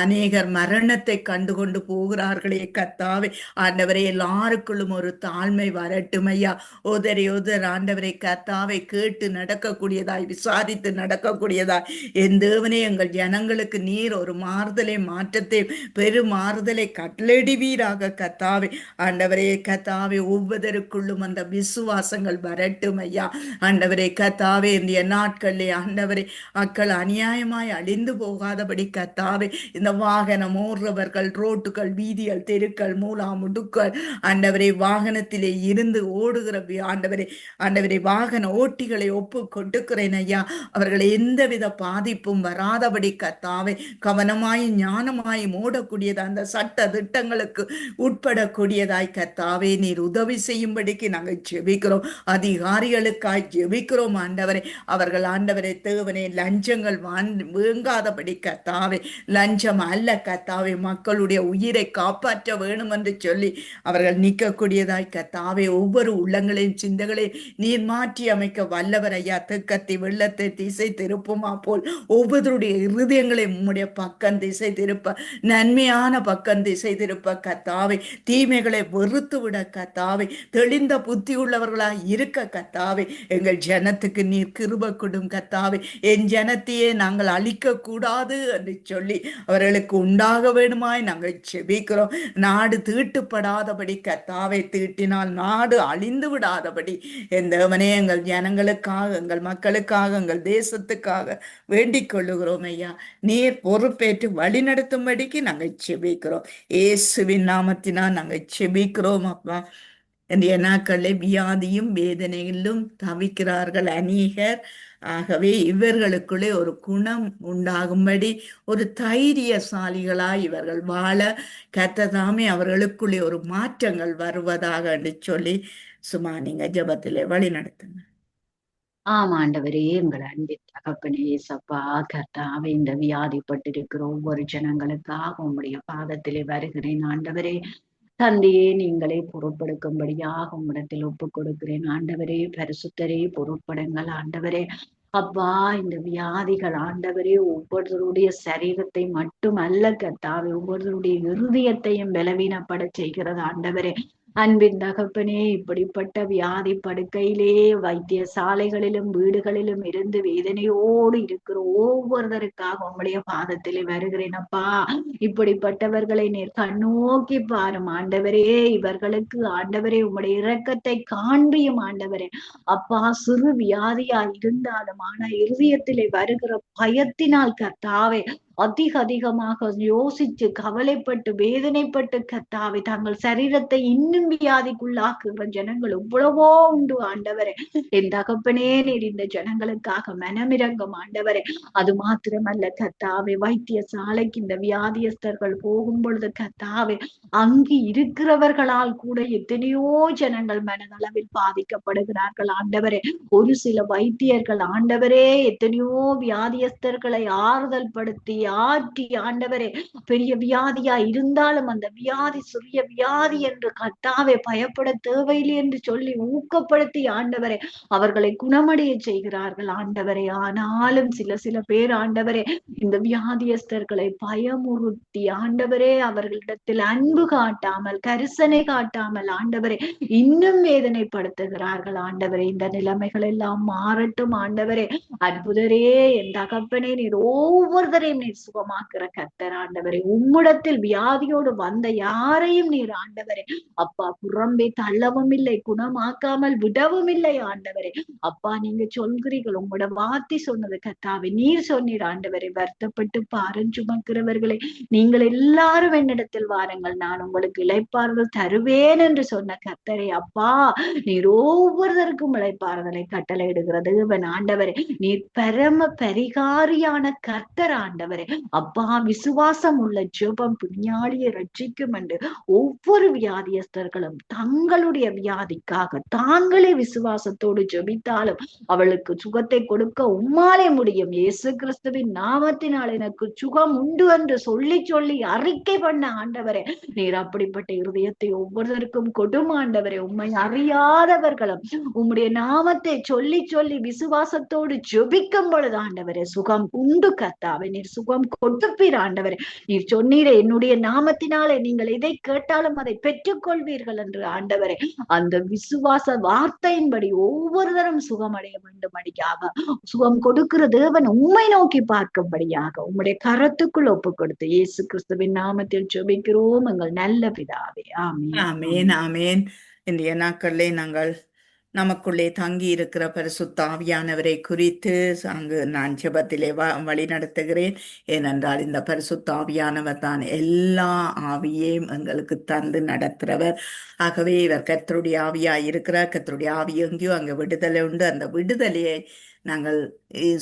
அநேகர் மரணத்தை கண்டு கொண்டு போகிறார்களே கர்த்தாவே. ஆண்டவரே எல்லாருக்குள்ளும் ஒரு தாழ்மை வரட்டும் ஐயா. உதறி ஆண்டவரை கர்த்தாவை கேட்டு நடக்கக்கூடியதாய் விசாரித்து நடக்கக்கூடியதாய் என் தேவனே எங்கள் ஜனங்களுக்கு நீர் ஒரு மாறுதலை மாற்றத்தை பெரும் மாறுதலை கட்டளையிடுவீராக கர்த்தாவே. ஆண்டவரே கர்த்தாவே ஒவ்வொருவருக்குள்ளும் அந்த விசுவாசங்கள் வரட்டும் ஐயா. ஆண்டவரே கர்த்தாவே இந்திய நாட்களிலே ஆண்டவரே மக்கள் அநியாயமாய் அழிந்து போகாதபடி கர்த்தாவே இந்த வாகனம் ஓடுறவர்கள் ரோட்டுகள் வீதிகள் தெருக்கள் மூலா முடுக்கள் ஆண்டவரே வாகனத்திலே இருந்து ஓடுகிற ஆண்டவரே வாகன ஓட்டிகளை ஒப்பு கொடுக்கிறேன் ஐயா. அவர்கள் எந்தவித பாதிப்பும் வராதபடி கர்த்தாவே கவனமாய் ஞானமாய் ஓடக்கூடியது அந்த சட்ட திட்டங்களுக்கு உட்படக்கூடியதாய் கர்த்தாவே நீர் உதவி செய்யும்படிக்கு நாங்கள் ஜெபிக்கிறோம். அதிகாரிகளுக்காய் ஜெபிக்கிறோம் ஆண்டவரே. அவர்கள் ஆண்டவரை தேவனே லஞ்சங்கள் வேங்காதபடி கர்த்தாவே, லஞ்சம் அல்ல கர்த்தாவே, மக்களுடைய உயிரை காப்பாற்ற வேணும் என்று சொல்லி அவர்கள் நிற்கக்கூடியதாய் கர்த்தாவே ஒவ்வொரு உள்ளங்களையும் சிந்தகளை நீர் மாற்றி அமைக்க வல்லவர் ஐயா. தெற்கத்தி வெள்ளத்தை திசை திருப்புமா போல் ஒவ்வொருடைய இருதயங்களை உம்முடைய பக்கம் திசை திருப்ப, நன்மையான பக்கம் திசை திருப்ப கர்த்தாவே, தீமைகளை வெறுத்து விட கர்த்தாவே, தெளிந்த புத்தி உள்ளவர்களாய் இருக்க கர்த்தாவே, எங்கள் ஜனத்துக்கு நீர் கிருபை கொடும் கர்த்தாவே. என் ஜனத்தையே நாங்கள் அழிக்க கூடாது என்று சொல்லி அவர்களுக்கு உண்டாக வேணுமாய் நாங்கள் செபிக்கிறோம். நாடு தீட்டுப்படாதபடி கர்த்தாவே, தீட்டினால் நாடு அழிந்து விடாதபடி என் தேவனே எங்கள் ஜனங்களுக்காக எங்கள் மக்களுக்காக எங்கள் தேசத்துக்காக வேண்டிக் கொள்ளுகிறோம் ஐயா. நீர் பொறுப்பேற்று வழி நடத்தும்படிக்கு நாங்கள் செபிக்கிறோம். இயேசுவின் நாமத்தினால் நாங்கள் செபிக்கிறோம் அப்பா. இன்றைய நாட்களில் வியாதியும் வேதனையிலும் தவிக்கிறார்கள் அநேகர். ஆகவே இவர்களுக்குள்ளே ஒரு குணம் உண்டாகும்படி ஒரு தைரியசாலிகளாய் இவர்கள் வாழ கர்த்ததாமே அவர்களுக்குள்ளே ஒரு மாற்றங்கள் வருவதாக என்று சொல்லி சும்மா நீங்க ஜெபத்திலே வழி நடத்துங்க. ஆமாண்டவரே எங்கள் அன்பின் தகப்பனே சப்பா கர்த்தாவே, இந்த வியாதிப்பட்டிருக்கிற ஒவ்வொரு ஜனங்களுக்காக உம்முடைய பாதத்திலே வருகிறேன் ஆண்டவரே. தந்தையே நீங்களே பொறுப்பெடுக்கும்படியாக உம்மிடத்தில் ஒப்பு கொடுக்கிறேன் ஆண்டவரே. பரிசுத்தரே பொறுப்படுங்கள் ஆண்டவரே. அப்பா இந்த வியாதிகள் ஆண்டவரே ஒவ்வொருவருடைய சரீரத்தை மட்டும் அல்ல கர்த்தாவே, ஒவ்வொருவருடைய இருதயத்தையும் பலவீனப்பட செய்கிறது ஆண்டவரே. அன்பின் தகப்பனே, இப்படிப்பட்ட வியாதி படுக்கையிலே வைத்தியசாலைகளிலும் வீடுகளிலும் இருந்து வேதனையோடு இருக்கிற ஒவ்வொருவருக்காக உங்களுடைய பாதத்திலே வருகிறேன் அப்பா. இப்படிப்பட்டவர்களை நீர் கண்ணோக்கி பாரும் ஆண்டவரே. இவர்களுக்கு ஆண்டவரே உம்முடைய இரக்கத்தை காண்பியும் ஆண்டவரே. அப்பா சிறு வியாதியா இருந்தாலும் ஆனா இருதயத்திலே வருகிற பயத்தினால் கர்த்தாவே அதிகமாக யோசிச்சு கவலைப்பட்டு வேதனைப்பட்டு கத்தாவே தங்கள் சரீரத்தை இன்னும் வியாதிக்குள்ளாக்குகிற ஜனங்கள் எவ்வளவோ உண்டு ஆண்டவரே. என் தகப்பனே, நீர் இந்த ஜனங்களுக்காக மனமிரங்கும் ஆண்டவரே. அது மாத்திரமல்ல கத்தாவே, வைத்தியசாலைக்கு இந்த வியாதியஸ்தர்கள் போகும் பொழுது கத்தாவே, அங்கு இருக்கிறவர்களால் கூட எத்தனையோ ஜனங்கள் மனதளவில் பாதிக்கப்படுகிறார்கள் ஆண்டவரே. ஒரு சில வைத்தியர்கள் ஆண்டவரே எத்தனையோ வியாதியஸ்தர்களை ஆறுதல் படுத்தி ஆற்றி ஆண்டவரே, பெரிய வியாதியா இருந்தாலும் அந்த வியாதி சிறிய வியாதி என்று கத்தாவே பயப்பட தேவையில்லை என்று சொல்லி ஊக்கப்படுத்தி ஆண்டவரே அவர்களை குணமடைய செய்கிறார்கள் ஆண்டவரே. ஆனாலும் சில பேர் ஆண்டவரே இந்த வியாதியஸ்தர்களை பயமுறுத்தி ஆண்டவரே அவர்களிடத்தில் அன்பு காட்டாமல் கரிசனை காட்டாமல் ஆண்டவரே இன்னும் வேதனைப்படுத்துகிறார்கள் ஆண்டவரே. இந்த நிலைமைகள் எல்லாம் மாறட்டும் ஆண்டவரே. அற்புதரே, என் தகப்பனே, நீர் ஒவ்வொருத்தரையும் நீர் சுகமாக்குற கர்த்தர் ஆண்டவரே. உம்மிடத்தில் வியாதியோடு வந்த யாரையும் நீர் ஆண்டவரே அப்பா புறம்பே தள்ளவும் இல்லை, குணமாக்காமல் விடவும் இல்லை ஆண்டவரே. அப்பா நீங்க சொல்கிறீர்கள், உங்களோட வார்த்தை சொன்னது கர்த்தாவே. நீர் சொன்னீர் ஆண்டவரே, வருத்தப்பட்டு பாரம் சுமக்கிறவர்களே நீங்கள் எல்லாரும் என்னிடத்தில் வாருங்கள், நான் உங்களுக்கு இளைப்பாறுதல் தருவேன் என்று சொன்ன கர்த்தரே. அப்பா நீர் ஒவ்வொருவருக்கும் இளைப்பாறுதலை கட்டளையிடுகிறது இவன் ஆண்டவரே. நீர் பரம பரிகாரியான கர்த்தர் ஆண்டவரே. அப்பா விசுவாசம் உள்ள ஜெபம் புண்ணியாளியை ரட்சிக்கும் என்று ஒவ்வொரு வியாதியஸ்தர்களும் தங்களுடைய வியாதிக்காக தாங்களே விசுவாசத்தோடு ஜெபித்தாலும் அவளுக்கு சுகத்தை கொடுக்க உம்மாலே முடியும். இயேசு கிறிஸ்துவின் நாமத்தினால் எனக்கு சுகம் உண்டு என்று சொல்லி சொல்லி அறிக்கை பண்ண ஆண்டவரே, நீர் அப்படிப்பட்ட இருதயத்தை ஒவ்வொருவருக்கும் கொடும் ஆண்டவரே. உம்மை அறியாதவர்களும் உம்முடைய நாமத்தை சொல்லி சொல்லி விசுவாசத்தோடு ஜெபிக்கும் பொழுது ஆண்டவரே சுகம் உண்டு கர்த்தாவே. நீர் சுகம் கொடுப்பீர் ஆண்டவரே. நீர் சொன்னீரே, என்னுடைய நாமத்தினாலே நீங்கள் எதை கேட்டாலும் அதை பெற்றுக்கொள்வீர்கள் என்று ஆண்டவரே. அந்த விசுவாச வார்த்தையின்படி ஒவ்வொருவரும் சுகமடைய வேண்டும் அடியாக சுகம் கொடுக்கிற தேவன் உம்மை நோக்கி பார்க்கும்படியாக உம்முடைய கரத்துக்குள் ஒப்பு கொடுத்து இயேசு கிறிஸ்துவின் நாமத்தில் ஜெபிக்கிறோம் எங்கள் நல்ல பிதாவே. ஆமென். ஆமேன் ஆமேன். இன்றைய நாட்களிலே நாங்கள் நமக்குள்ளே தங்கி இருக்கிற பரிசுத்த ஆவியானவரை குறித்து அங்கு நான் ஜெபத்திலே வழி நடத்துகிறேன். ஏனென்றால் இந்த பரிசுத்த ஆவியானவர் தான் எல்லா ஆவியையும் எங்களுக்கு தந்து நடத்துகிறவர். ஆகவே இவர் கர்த்தருடைய ஆவியாய் இருக்கிறார். கர்த்தருடைய ஆவி எங்கேயோ அங்கே விடுதலை உண்டு. அந்த விடுதலையை நாங்கள்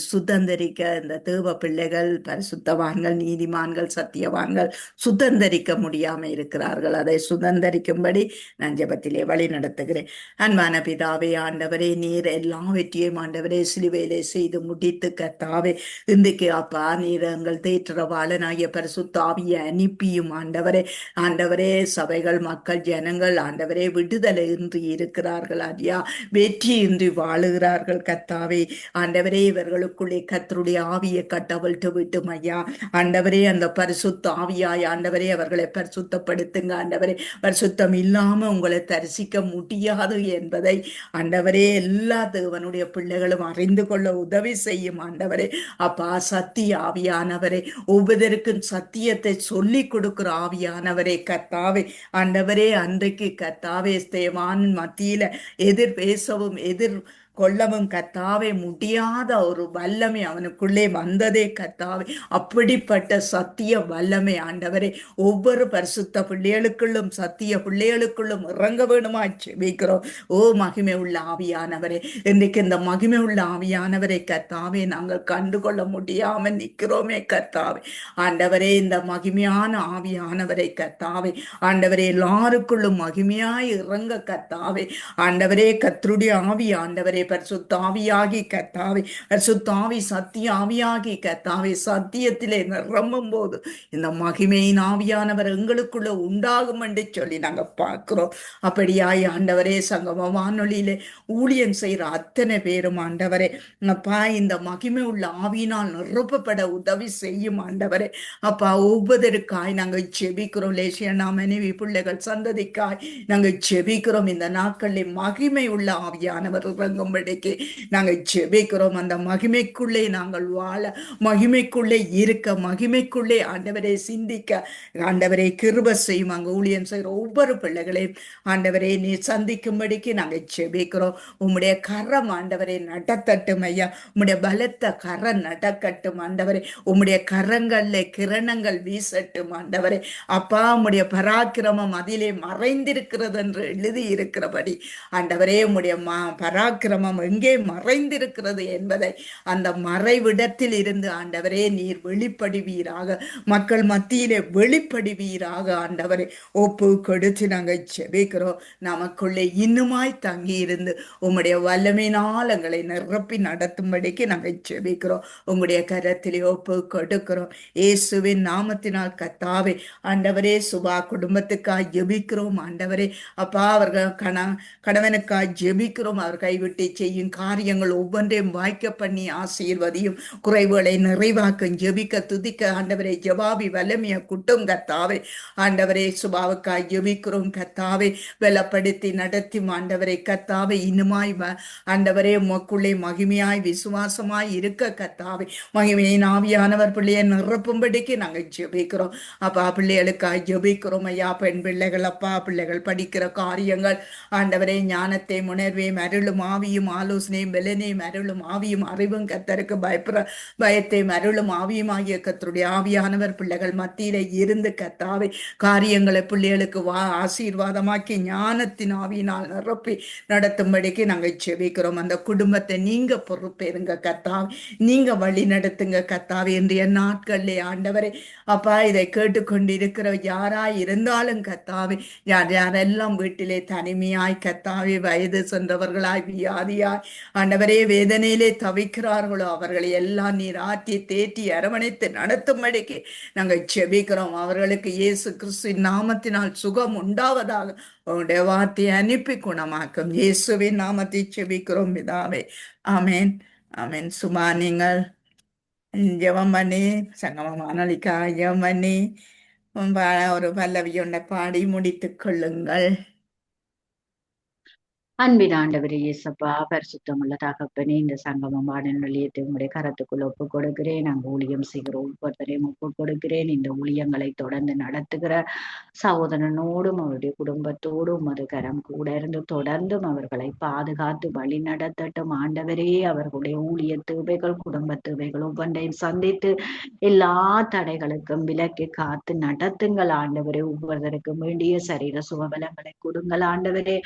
சுதந்திரிக்க இந்த தேவ பிள்ளைகள் பரிசுத்தவான்கள் நீதிமான்கள் சத்தியவான்கள் சுதந்திரிக்க முடியாமல் இருக்கிறார்கள். அதை சுதந்திரிக்கும்படி நான் ஜெபத்திலே வழி நடத்துகிறேன். அன்பான பிதாவே, ஆண்டவரே, நீர் எல்லாவற்றையும் ஆண்டவரே சிலுவையிலே செய்து முடித்து கர்த்தாவே இன்றைக்கு அப்பா நீர் எங்கள் தேற்றவாளனாகிய பரிசுத்த ஆவியை அனுப்பியும் ஆண்டவரே ஆண்டவரே சபைகள் மக்கள் ஜனங்கள் ஆண்டவரே விடுதலை இன்றி இருக்கிறார்கள். ஐயா வெற்றியின்றி வாழுகிறார்கள் கர்த்தாவே. ஆண்டவரே இவர்களுக்குள்ளே கர்த்தருடைய ஆவியை கட்டவிழ்த்து விட்டும் ஐயா. ஆண்டவரே அந்த பரிசுத்த ஆவியாய் ஆண்டவரே அவர்களை பரிசுத்தப்படுத்துங்க ஆண்டவரே. பரிசுத்தம் இல்லாம உங்களை தரிசிக்க முடியாது என்பதை ஆண்டவரே எல்லா தேவனுடைய பிள்ளைகளும் அறிந்து கொள்ள உதவி செய்யும் ஆண்டவரே. அப்பா சத்திய ஆவியானவரே, ஒவ்வொருவருக்கும் சத்தியத்தை சொல்லி கொடுக்கிற ஆவியானவரே கர்த்தாவே. ஆண்டவரே அன்றைக்கு கர்த்தாவே ஸ்தேவான் மத்தியில எதிர் பேசவும் எதிர் கொள்ளவும் கர்த்தாவே முடியாத ஒரு வல்லமை அவனுக்குள்ளே வந்ததே கர்த்தாவே. அப்படிப்பட்ட சத்திய வல்லமை ஆண்டவரே ஒவ்வொரு பரிசுத்த பிள்ளைகளுக்குள்ளும் சத்திய பிள்ளைகளுக்குள்ளும் இறங்க வேணுமா ஜெபிக்கிறோம். ஓ மகிமை உள்ள ஆவியானவரே, இன்றைக்கு இந்த மகிமை உள்ள ஆவியானவரை கர்த்தாவே நாங்கள் கண்டுகொள்ள முடியாமல் நிற்கிறோமே கர்த்தாவே. ஆண்டவரே இந்த மகிமையான ஆவியானவரை கர்த்தாவே ஆண்டவரே எல்லாருக்குள்ளும் மகிமையாய் இறங்க கர்த்தாவே. ஆண்டவரே கர்த்தருடைய ஆவி ஆண்டவரே பரிசுத்த ஆவியாகி கர்த்தாவே, பரிசுத்த ஆவி சத்திய ஆவியாகி கர்த்தாவே சத்தியத்திலே நிரம்பும் போது இந்த மகிமையின் ஆவியானவர் எங்களுக்குள்ள உண்டாகும் என்று சொல்லி நாங்கள் பார்க்கிறோம். அப்படியாய் ஆண்டவரே சங்கம வானொலியிலே ஊழியம் செய்கிற அத்தனை பேரும் ஆண்டவரே அப்பா இந்த மகிமை உள்ள ஆவியினால் நிரப்பப்பட உதவி செய்யும் ஆண்டவரே. அப்பா ஒவ்வொருவருக்காய் நாங்கள் ஜெபிக்கிறோம். லேசியனா மனைவி பிள்ளைகள் சந்ததிக்காய் நாங்கள் ஜெபிக்கிறோம். இந்த நாட்களில் மகிமை உள்ள ஆவியானவர் இறங்கும் நடத்தும்படிக்கு நாங்கள் ஜெபிக்கிறோம். அந்த மகிமைக்குள்ளே நாங்கள் வாழ, மகிமைக்குள்ளே இருக்க, மகிமைக்குள்ளே ஆண்டவரை சிந்திக்க ஆண்டவரை கிருபை செய்யும். அங்கு ஊழியம் செய்கிற ஒவ்வொரு பிள்ளைகளையும் ஆண்டவரை நீ சந்திக்கும்படிக்கு நாங்கள் ஜெபிக்கிறோம். உம்முடைய கரம் ஆண்டவரை நடத்தட்டும் ஐயா. உம்முடைய பலத்த கரம் நடக்கட்டும் ஆண்டவரே. உம்முடைய கரங்கள்ல கிரணங்கள் வீசட்டும் ஆண்டவரே. அப்பா, உம்முடைய பராக்கிரமம் அதிலே மறைந்திருக்கிறது என்று எழுதி இருக்கிறபடி ஆண்டவரே, உம்முடைய பராக்கிரமம் எங்கே மறைந்திருக்கிறது என்பதை அந்த மறைவிடத்தில் இருந்து ஆண்டவரே நீர் வெளிப்படுவீராக, மக்கள் மத்தியிலே வெளிப்படுவீராக ஆண்டவரே. ஒப்பு கொடுத்து நாங்கள் ஜெபிக்கிறோம். நமக்குள்ளே இன்னுமாய் தங்கி இருந்து உம்முடைய வல்லமையினால் எங்களை நிரப்பி நடத்தும்படிக்கு நாங்கள் ஜெபிக்கிறோம். உங்களுடைய கரத்திலே ஒப்பு கொடுக்கிறோம். இயேசுவின் நாமத்தினால் கர்த்தாவே ஆண்டவரே, சுபா குடும்பத்துக்காய் ஜெபிக்கிறோம் ஆண்டவரே. அப்பா, அவர்கள் கணவனுக்காய் ஜெபிக்கிறோம். அவர் கைவிட்டு செய்யும் காரியங்கள் ஒவ்வொன்றையும் வாய்க்க பண்ணி ஆசீர்வதியும், குறைவுகளை நிறைவாக்கும். ஜெபிக்க துதிக்க ஆண்டவரே ஜவாபி வல்லமைய குட்டும் கர்த்தாவே. ஆண்டவரே, சுபாவுக்காய் ஜெபிக்கிறோம் கர்த்தாவே. வெலப்படுத்தி நடத்தி ஆண்டவரை கர்த்தாவே இன்னுமாய் ஆண்டவரே உமக்குள்ளே மகிமையாய் விசுவாசமாய் இருக்க கர்த்தாவே மகிமையின் ஆவியானவர் பிள்ளையை நிரப்பும்படிக்கு நாங்கள் ஜெபிக்கிறோம். அப்பா, பிள்ளைகளுக்காய் ஜெபிக்கிறோம் ஐயா. பெண் பிள்ளைகள் அப்பா, பிள்ளைகள் படிக்கிற காரியங்கள் ஆண்டவரே ஞானத்தை உணர்வையும் அருளும் ஆவியும் ஆலோசனையும் வெலனையும் அருளும் ஆவியும் அறிவும் கர்த்தருக்கு பயத்தையும் அருளும் ஆவியும் ஆகிய கர்த்தருடைய ஆவியானவர் பிள்ளைகள் மத்தியில இருந்து கர்த்தாவே காரியங்களை பிள்ளைகளுக்கு ஆசீர்வாதமாக்கி ஞானத்தின் ஆவியினால் நிரப்பி நடத்தும்படிக்கு நாங்கள் ஜெபிக்கிறோம். அந்த குடும்பத்தை நீங்க பொறுப்பேருங்க கர்த்தாவே, நீங்க வழி நடத்துங்க கர்த்தாவே. இன்றைய நாட்களிலே ஆண்டவரே அப்பா, இதை கேட்டுக்கொண்டிருக்கிற யாராய் இருந்தாலும் கர்த்தாவே, யாரெல்லாம் வீட்டிலே தனிமையாய் கர்த்தாவே வயது சென்றவர்களாய் வியாதியாய் ஆண்டவரே வேதனையிலே தவிக்கிறார்களோ அவர்களை எல்லாம் நீர் ஆற்றி தேற்றி அரவணைத்து நடத்தும்படிக்கு நாங்கள் ஜெபிக்கிறோம். அவர்களுக்கு இயேசு கிறிஸ்துவின் நாமத்தினால் சுகம் உண்டாவதாக உங்களுடைய வார்த்தையை அனுப்பி குணமாக்கும். இயேசுவின் நாமத்தை ஜெபிக்கிறோம் பிதாவே. ஆமேன், ஆமேன். சும்மா நீங்கள் ஜெபம் பண்ணி சங்கமமானலிக்கா ஜெபம் பண்ணி ஒரு பல்லவியுண்ட பாடி முடித்துக் கொள்ளுங்கள். அன்பின் ஆண்டவரே இயேசப்பா, பரிசுத்தமுள்ள தகப்பனே, இந்த சங்கமம் பாடல் நிலையத்தை உங்களுடைய கரத்துக்குள் ஒப்புக் கொடுக்கிறேன். நாங்கள் ஊழியம் செய்கிற ஒவ்வொருத்தரையும் ஒப்புக் கொடுக்கிறேன். இந்த ஊழியங்களை தொடர்ந்து நடத்துகிற சகோதரனோடும் அவருடைய குடும்பத்தோடும் அது கரம் கூட இருந்து தொடர்ந்தும் அவர்களை பாதுகாத்து வழி நடத்தட்டும் ஆண்டவரே. அவர்களுடைய ஊழிய தேவைகள், குடும்ப தேவைகள் ஒவ்வொன்றையும் சந்தித்து எல்லா தடைகளுக்கும் விலக்கி காத்து நடத்துங்கள் ஆண்டவரே. ஒவ்வொருவருக்கும் வேண்டிய சரீர சுகபலங்களை கொடுங்கள் ஆண்டவரே.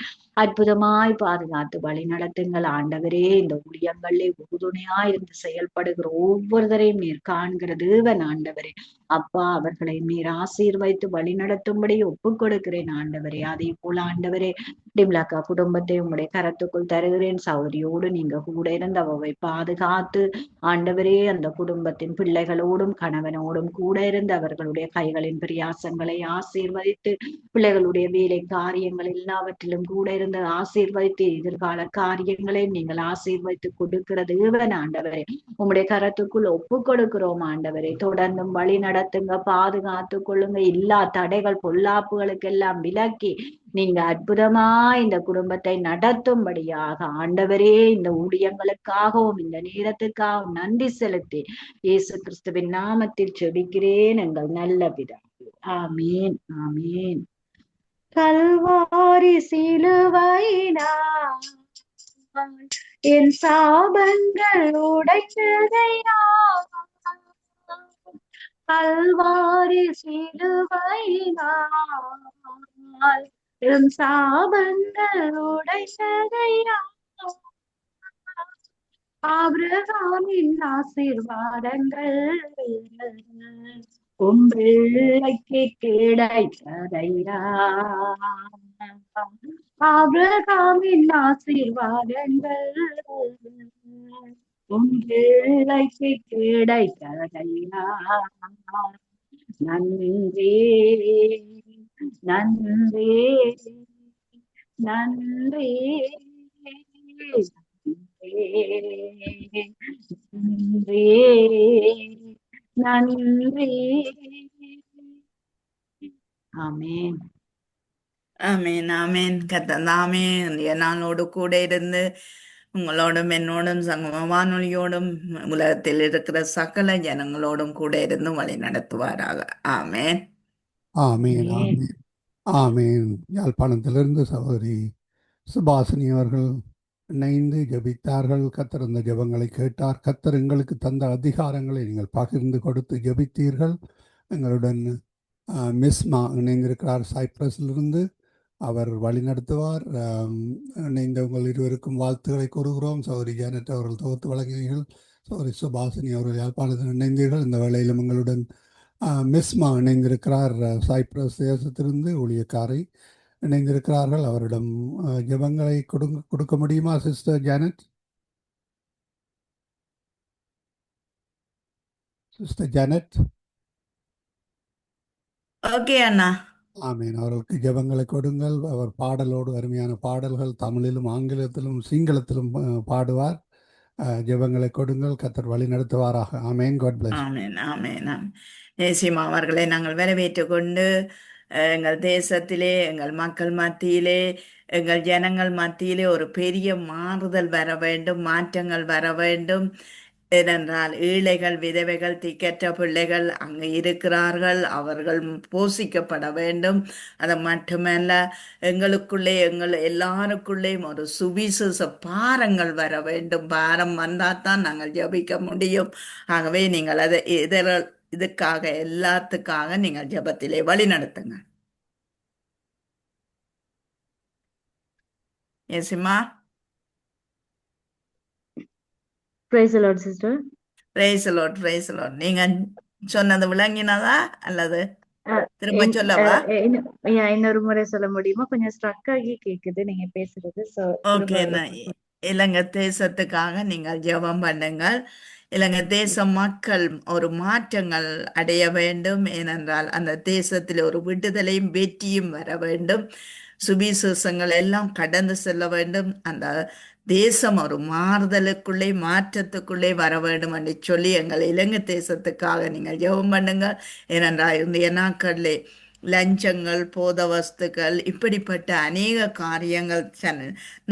அற்புதமாய் பாதுகாத்து வழி நடத்துங்கள் ஆண்டவரே. இந்த ஊழியங்களிலே உறுதுணையா இருந்து செயல்படுகிற ஒவ்வொருவரையும் நீர் காண்கிற தேவன் ஆண்டவரே. அப்பா, அவர்களை நீர் ஆசீர்வைத்து வழி நடத்தும்படி ஒப்புக் கொடுக்கிறேன் ஆண்டவரே. அதே போல ஆண்டவரே, டிம்லாக்கா குடும்பத்தை உங்களுடைய கரத்துக்குள் தருகிறேன். சௌரியோடு நீங்க கூட இருந்து அவவை பாதுகாத்து ஆண்டவரே, அந்த குடும்பத்தின் பிள்ளைகளோடும் கணவனோடும் கூட இருந்து அவர்களுடைய கைகளின் பிரியாசங்களை ஆசீர்வதித்து பிள்ளைகளுடைய வேலை காரியங்கள் எல்லாவற்றிலும் கூட இருந்து ஆசீர்வதித்து எதிர்கால காரியங்களை நீங்கள் ஆசீர்வதித்து கொடுக்கிற தேவன் ஆண்டவரே. உங்களுடைய கரத்துக்குள் ஒப்புக் கொடுக்கிறோம் ஆண்டவரே. தொடர்ந்தும் வழி நடத்துங்க, பாதுகாத்து கொள்ளுங்க. எல்லா தடைகள் பொல்லாப்புகளுக்கு எல்லாம் விலக்கி நீங்க அற்புதமா இந்த குடும்பத்தை நடத்தும்படியாக ஆண்டவரே, இந்த ஊழியங்களுக்காகவும் இந்த நேரத்துக்காகவும் நன்றி செலுத்தி இயேசு கிறிஸ்துவின் நாமத்தில் ஜெபிக்கிறேன் எங்கள் நல்ல பிதாவே. ஆமீன், ஆமீன். கல்வாரி சிலுவையினால் என் சாபங்கள் உடைத்ததையா, கல்வாரி சிலுவையினால் என் சாபங்கள் உடைத்ததையா, ஆபிரகாமின் ஆசீர்வாதங்கள் பிள்ளைக்கு கிடைத்ததையா, ஆபிரகாமின் ஆசீர்வாதங்கள் பிள்ளைக்கு கிடைத்ததையா. நன்றி, நன்றி, நன்றி, நன்றி, நன்றி. ஆமென், ஆமேன், ஆமேன். கர்த்தர் தாமே நாளோடு கூட இருந்து உங்களோடும் என்னோடும் சங்கம வானொலியோடும் உலகத்தில் இருக்கிற சகல ஜனங்களோடும் கூட இருந்து வழி நடத்துவாராக. ஆமென். ஆமீன், ஆமென். ஆமீன், ஆமீன். யாழ்ப்பாணத்திலிருந்து சகோதரி சுபாசினி அவர்கள் இணைந்து ஜெபித்தார்கள். கத்தர் அந்த ஜெபங்களை கேட்டார். கத்தர் எங்களுக்கு தந்த அதிகாரங்களை நீங்கள் பகிர்ந்து கொடுத்து ஜெபித்தீர்கள். எங்களுடன் மிஸ்மா இணைந்திருக்கிறார் சைப்ரஸிலிருந்து. அவர் வழிநடத்துவார். இணைந்த உங்கள் இருவருக்கும் வாழ்த்துக்களை கூறுகிறோம். சௌரி ஜானட் அவர்கள் தொகுத்து வழங்கினீர்கள். சௌரி சுபாசினி அவர்கள் யாழ்ப்பாணத்தில் இணைந்தீர்கள். இந்த வேளையிலும் எங்களுடன் மிஸ்மா இணைந்திருக்கிறார். சைப்ரஸ் தேசத்திலிருந்து ஊழியக்காரை இணைந்திருக்கிறார்கள். அவரிடம் ஜெபங்களை கொடுக்க முடியுமா sister Janet? Sister Janet. Okay அண்ணா. ஆமீன். அவர்களுக்கு ஜெபங்களை கொடுங்கள். அவர் பாடலோடு அருமையான பாடல்கள் தமிழிலும் ஆங்கிலத்திலும் சிங்களத்திலும் பாடுவார். ஜெபங்களை கொடுங்கள். கத்தர் வழி நடத்துவாராக. ஆமேன். God plus. ஆமென், ஆமென், ஆமென். நேசிமா அவர்களை நாங்கள் வரவேற்றுக் கொண்டு எங்கள் தேசத்திலே, எங்கள் மக்கள் மத்தியிலே, எங்கள் ஜனங்கள் மத்தியிலே ஒரு பெரிய மாறுதல் வர வேண்டும், மாற்றங்கள் வர வேண்டும். ஏனென்றால் ஏழைகள், விதவைகள், திக்கற்ற பிள்ளைகள் அங்கு இருக்கிறார்கள். அவர்கள் போஷிக்கப்பட வேண்டும். அது மட்டுமல்ல, எங்களுக்குள்ளே எங்கள் எல்லாருக்குள்ளேயும் ஒரு சுவிசேஷ பாரங்கள் வர வேண்டும். பாரம் வந்தால் தான் நாங்கள் ஜெபிக்க முடியும். ஆகவே நீங்கள் அதை இதுக்காக எல்லாத்துக்காக நீங்கள் ஜெபத்திலே வழி நடத்துங்க. ஏசிமா. Praise the Lord, sister. Praise lord, praise lord. நீங்க சொன்னது விளங்கினதா அல்லது திரும்ப சொல்லவா? இன்னொரு முறை சொல்ல முடியுமா? கொஞ்சம் ஸ்ட்ரக் ஆகி கேக்குது நீங்க பேசுறது. ஓகே. இலங்கை தேசத்துக்காக நீங்கள் ஜெபம் பண்ணுங்கள். இலங்கை தேச மக்கள் ஒரு மாற்றங்கள் அடைய வேண்டும். ஏனென்றால் அந்த தேசத்தில் ஒரு விடுதலையும் வெற்றியும் வர வேண்டும். சுவிசேஷங்கள் எல்லாம் கடந்து செல்ல வேண்டும். அந்த தேசம் ஒரு மாறுதலுக்குள்ளே மாற்றத்துக்குள்ளே வர வேண்டும் என்று சொல்லி எங்கள் இலங்கை தேசத்துக்காக நீங்கள் ஜெபம் பண்ணுங்கள். ஏனென்றால் இன்றைய நாட்களிலே லஞ்சங்கள், போத வஸ்துக்கள், இப்படிப்பட்ட அநேக காரியங்கள்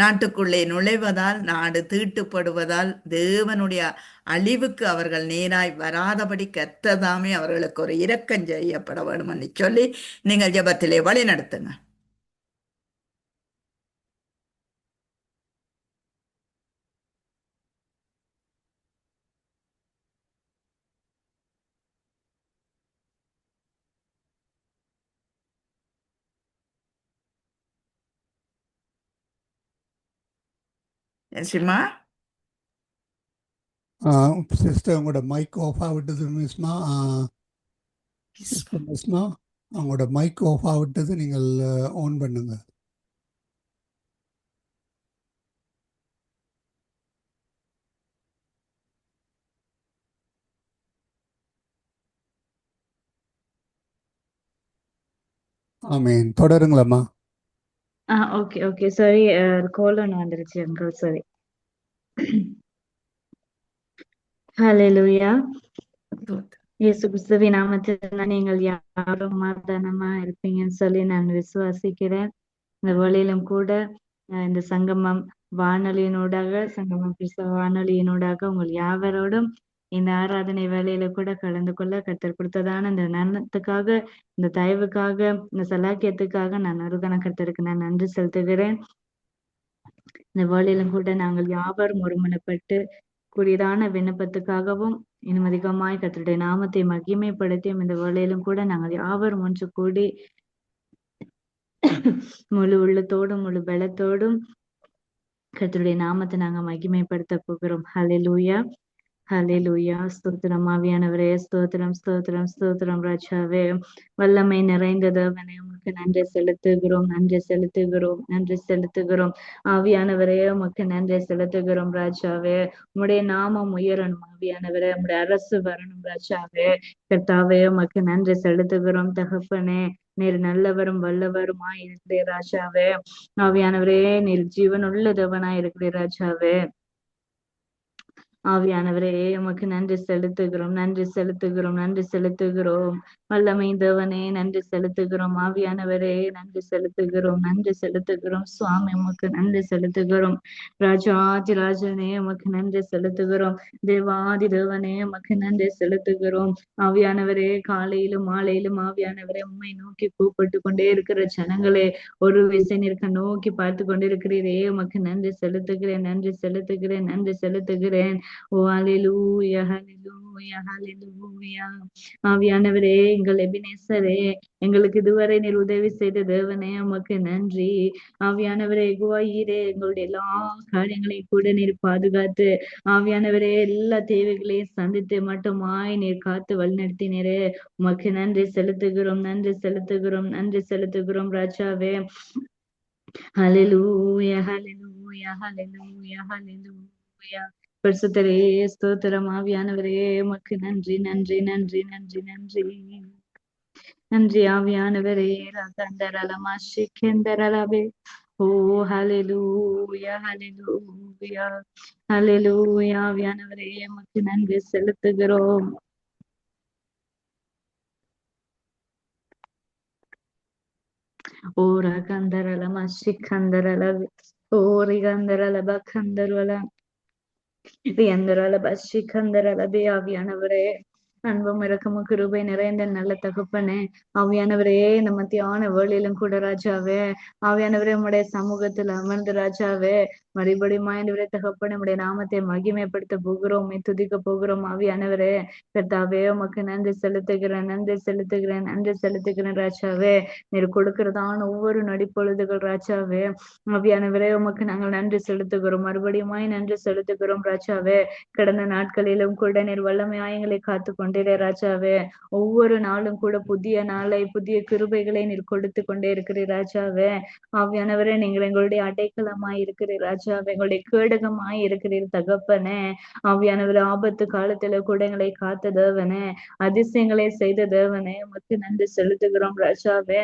நாட்டுக்குள்ளே நுழைவதால் நாடு தீட்டுப்படுவதால் தேவனுடைய அழிவுக்கு அவர்கள் நேராய் வராதபடி கர்த்ததாமே அவர்களுக்கு ஒரு இரக்கம் செய்யப்பட வேண்டும் என்று சொல்லி நீங்கள் ஜெபத்திலே வழி நடத்துங்க. சிமா. சிஸ்டர் உங்களோட மைக் ஆஃப் ஆகிட்டது மிஸ்மா. மிஸ்மா அவங்களோட மைக் ஆஃப் ஆகிட்டது. நீங்கள் ஆன் பண்ணுங்க. ஆமீன். தொடருங்களம்மா. Okay okay. சரி, கால் ஒன்று வந்துருச்சு அங்கிள். சரி. ஹல்லேலூயா. இயேசு கிறிஸ்துவின் நாமத்தில் நீங்கள் யாரும் சமாதானமா இருப்பீங்கன்னு சொல்லி நான் விசுவாசிக்கிறேன். இந்த வழியிலும் கூட இந்த சங்கமம் கிறிஸ்தவ வானொலியினூடாக உங்கள் யாவரோடும் இந்த ஆராதனை வேலையில கூட கலந்து கொள்ள கர்த்தர் கொடுத்ததான இந்த நன்மத்துக்காக, இந்த தயவுக்காக, இந்த சலாக்கியத்துக்காக நான் கர்த்தருக்கு நான் நன்றி செலுத்துகிறேன். இந்த வேலையிலும் கூட நாங்கள் யாவரும் ஒருமனப்பட்டு கூடியதான விண்ணப்பத்துக்காகவும் இன்னும் அதிகமாய் கர்த்தருடைய நாமத்தை மகிமைப்படுத்தியும் இந்த வேலையிலும் கூட நாங்கள் யாவரும் ஒன்று கூடி முழு உள்ளத்தோடும் முழு பலத்தோடும் கர்த்தருடைய நாமத்தை நாங்க மகிமைப்படுத்த போகிறோம். ஹல்லேலூயா, ஹல்லேலூயா. ஸ்தோத்திரம் ஆவியானவரே. ஸ்தோத்திரம், ஸ்தோத்திரம், ஸ்தோத்திரம் ராஜாவே. வல்லமை நிறைந்த தேவனே, உமக்கு நன்றி செலுத்துகிறோம், நன்றி செலுத்துகிறோம், நன்றி செலுத்துகிறோம். ஆவியானவரே, உமக்கு நன்றி செலுத்துகிறோம் ராஜாவே. உம்முடைய நாமம் உயரணும் ஆவியானவரே, உம்முடைய அரசு வரணும் ராஜாவே. கர்த்தாவே, உமக்கு நன்றி செலுத்துகிறோம் தகப்பனே. நீர் நல்லவரும் வல்லவருமாய் இருக்கிறீர் ராஜாவே. ஆவியானவரே, நீர் ஜீவன் உள்ள தேவனாய் இருக்கிறீர் ராஜாவே. ஆவியானவரே உமக்கு நன்றி செலுத்துகிறோம், நன்றி செலுத்துகிறோம், நன்றி செலுத்துகிறோம். வல்லமை தேவனே நன்றி செலுத்துகிறோம். ஆவியானவரே நன்றி செலுத்துகிறோம், நன்றி செலுத்துகிறோம். சுவாமி உமக்கு நன்றி செலுத்துகிறோம். ராஜாதி ராஜனே உமக்கு நன்றி செலுத்துகிறோம். தேவாதி தேவனே உமக்கு நன்றி செலுத்துகிறோம். ஆவியானவரே காலையிலும் மாலையிலும் ஆவியானவரே உம்மை நோக்கி கூப்பிட்டு கொண்டே இருக்கிற ஜனங்களே, ஒரு விசை நிற்க நோக்கி பார்த்து கொண்டிருக்கிறீரே, உமக்கு நன்றி செலுத்துகிறேன், நன்றி செலுத்துகிறேன், நன்றி செலுத்துகிறேன். ஓ ஹalleluya, ஹalleluya, ஹalleluya. ஆவியானவரே எங்கள் எபினேசரே, எங்களுக்கு இதுவரை நீர் உதவி செய்த தேவனே உமக்கு நன்றி. ஆவியானவரே குவாயிரே, எங்களுடைய எல்லா காரியங்களையும் கூட நீர் பாதுகாத்து ஆவியானவரே எல்லா தேவைகளையும் சந்தித்து மட்டுமாய் நீர் காத்து வழிநடத்தினரே, உமக்கு நன்றி செலுத்துகிறோம், நன்றி செலுத்துகிறோம், நன்றி செலுத்துகிறோம் ராஜாவே. ஹalleluya, ஹalleluya, ஹalleluya, ஹalleluya. பரிசுத்தரே ஸ்தோத்திரம். ஆவியானவரே உமக்கு நன்றி, நன்றி, நன்றி, நன்றி, நன்றி, நன்றி. ஆவியானவரே ரகந்தரலமா ஷிகந்தரலவே. ஓ ஹalleluya, ஹalleluya, ஹalleluya. ஆவியானவரே உமக்கு நன்றி செலுத்துகிறோம். ஓ ரகந்தரலமா ஷிகந்தரலவே. ஓ ரிகந்தரலப கந்தரல ஆவியானவரே, அன்பும் இரக்கமும் கிருபை நிறைந்த நல்ல தகப்பனே, ஆவியானவரே இந்த மத்தியான வேளையிலும் கூட ராஜாவே, ஆவியானவரே உம்முடைய சமூகத்தில் அமர்ந்து ராஜாவே, மறுபடியும் ஆண்டவரே தகப்பனே உம்முடைய நாமத்தை மகிமைப்படுத்த போகிறோம், உம்மை துதிக்க போகிறோம். ஆவியானவரே கர்த்தாவே உமக்கு நன்றி செலுத்துகிறேன், நன்றி செலுத்துகிறேன், நன்றி செலுத்துகிறேன் ராஜாவே. நீர் கொடுக்கிறதான ஒவ்வொரு நொடிப்பொழுதுகள் ராஜாவே, ஆவியானவரே உமக்கு நாங்கள் நன்றி செலுத்துகிறோம், மறுபடியுமாய் நன்றி செலுத்துகிறோம் ராஜாவே. கடந்த நாட்களிலும் கூட நீர் வல்லமையாய் எங்களை காத்து கொண்டிரே ராஜாவே. ஒவ்வொரு நாளும் கூட புதிய நாளை, புதிய கிருபைகளை நீர் கொடுத்து கொண்டே இருக்கிறீர் ராஜாவே. ஆவியானவரே நீங்கள் எங்களுடைய அடைக்கலமாய் இருக்கிறீர் ராஜாவே, எங்களுடைய கேடகமாய் இருக்கிறீர் தகப்பனே. ஆவியானவரே ஆபத்து காலத்துல கூட எங்களை காத்த தேவனே, அதிசயங்களை செய்த தேவனே, உமக்கு நன்றி செலுத்துகிறோம் ராஜாவே.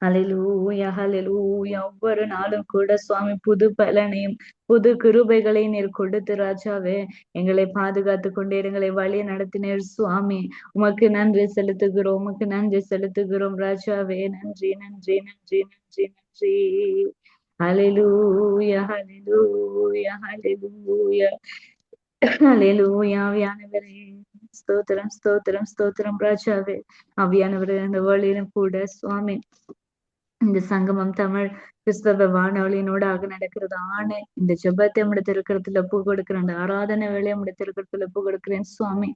ஹalleluya, ஹalleluya. ஒவ்வொரு நாளும் கூட சுவாமி புது பலனையும் புது கிருபைகளை நீர் கொடுத்து ராஜாவே எங்களை பாதுகாத்து கொண்டே எங்களை வழி நடத்தினீர் சுவாமி. உமக்கு நன்றி செலுத்துகிறோம், உமக்கு நன்றி செலுத்துகிறோம் ராஜாவே. நன்றி, நன்றி, நன்றி, நன்றி, நன்றி. ஹalleluya, ஹalleluya, ஹalleluya, ஹalleluya. ஆவியானவரே ஸ்தோத்திரம், ஸ்தோத்திரம், ஸ்தோத்திரம் ராஜாவே. ஆவியானவரே அந்த வழியிலும் கூட சுவாமி இந்த சங்கமம் தமிழ் கிறிஸ்தவ வானொலியினோடாக நடக்கிறது ஆணை இந்த ஜெபத்தை நம்முடைய திருக்கரத்துல ஒப்பு கொடுக்கிறேன், அந்த ஆராதனை வேலையை நம்முடைய திருக்கரத்துல ஒப்பு கொடுக்கிறேன் சுவாமி.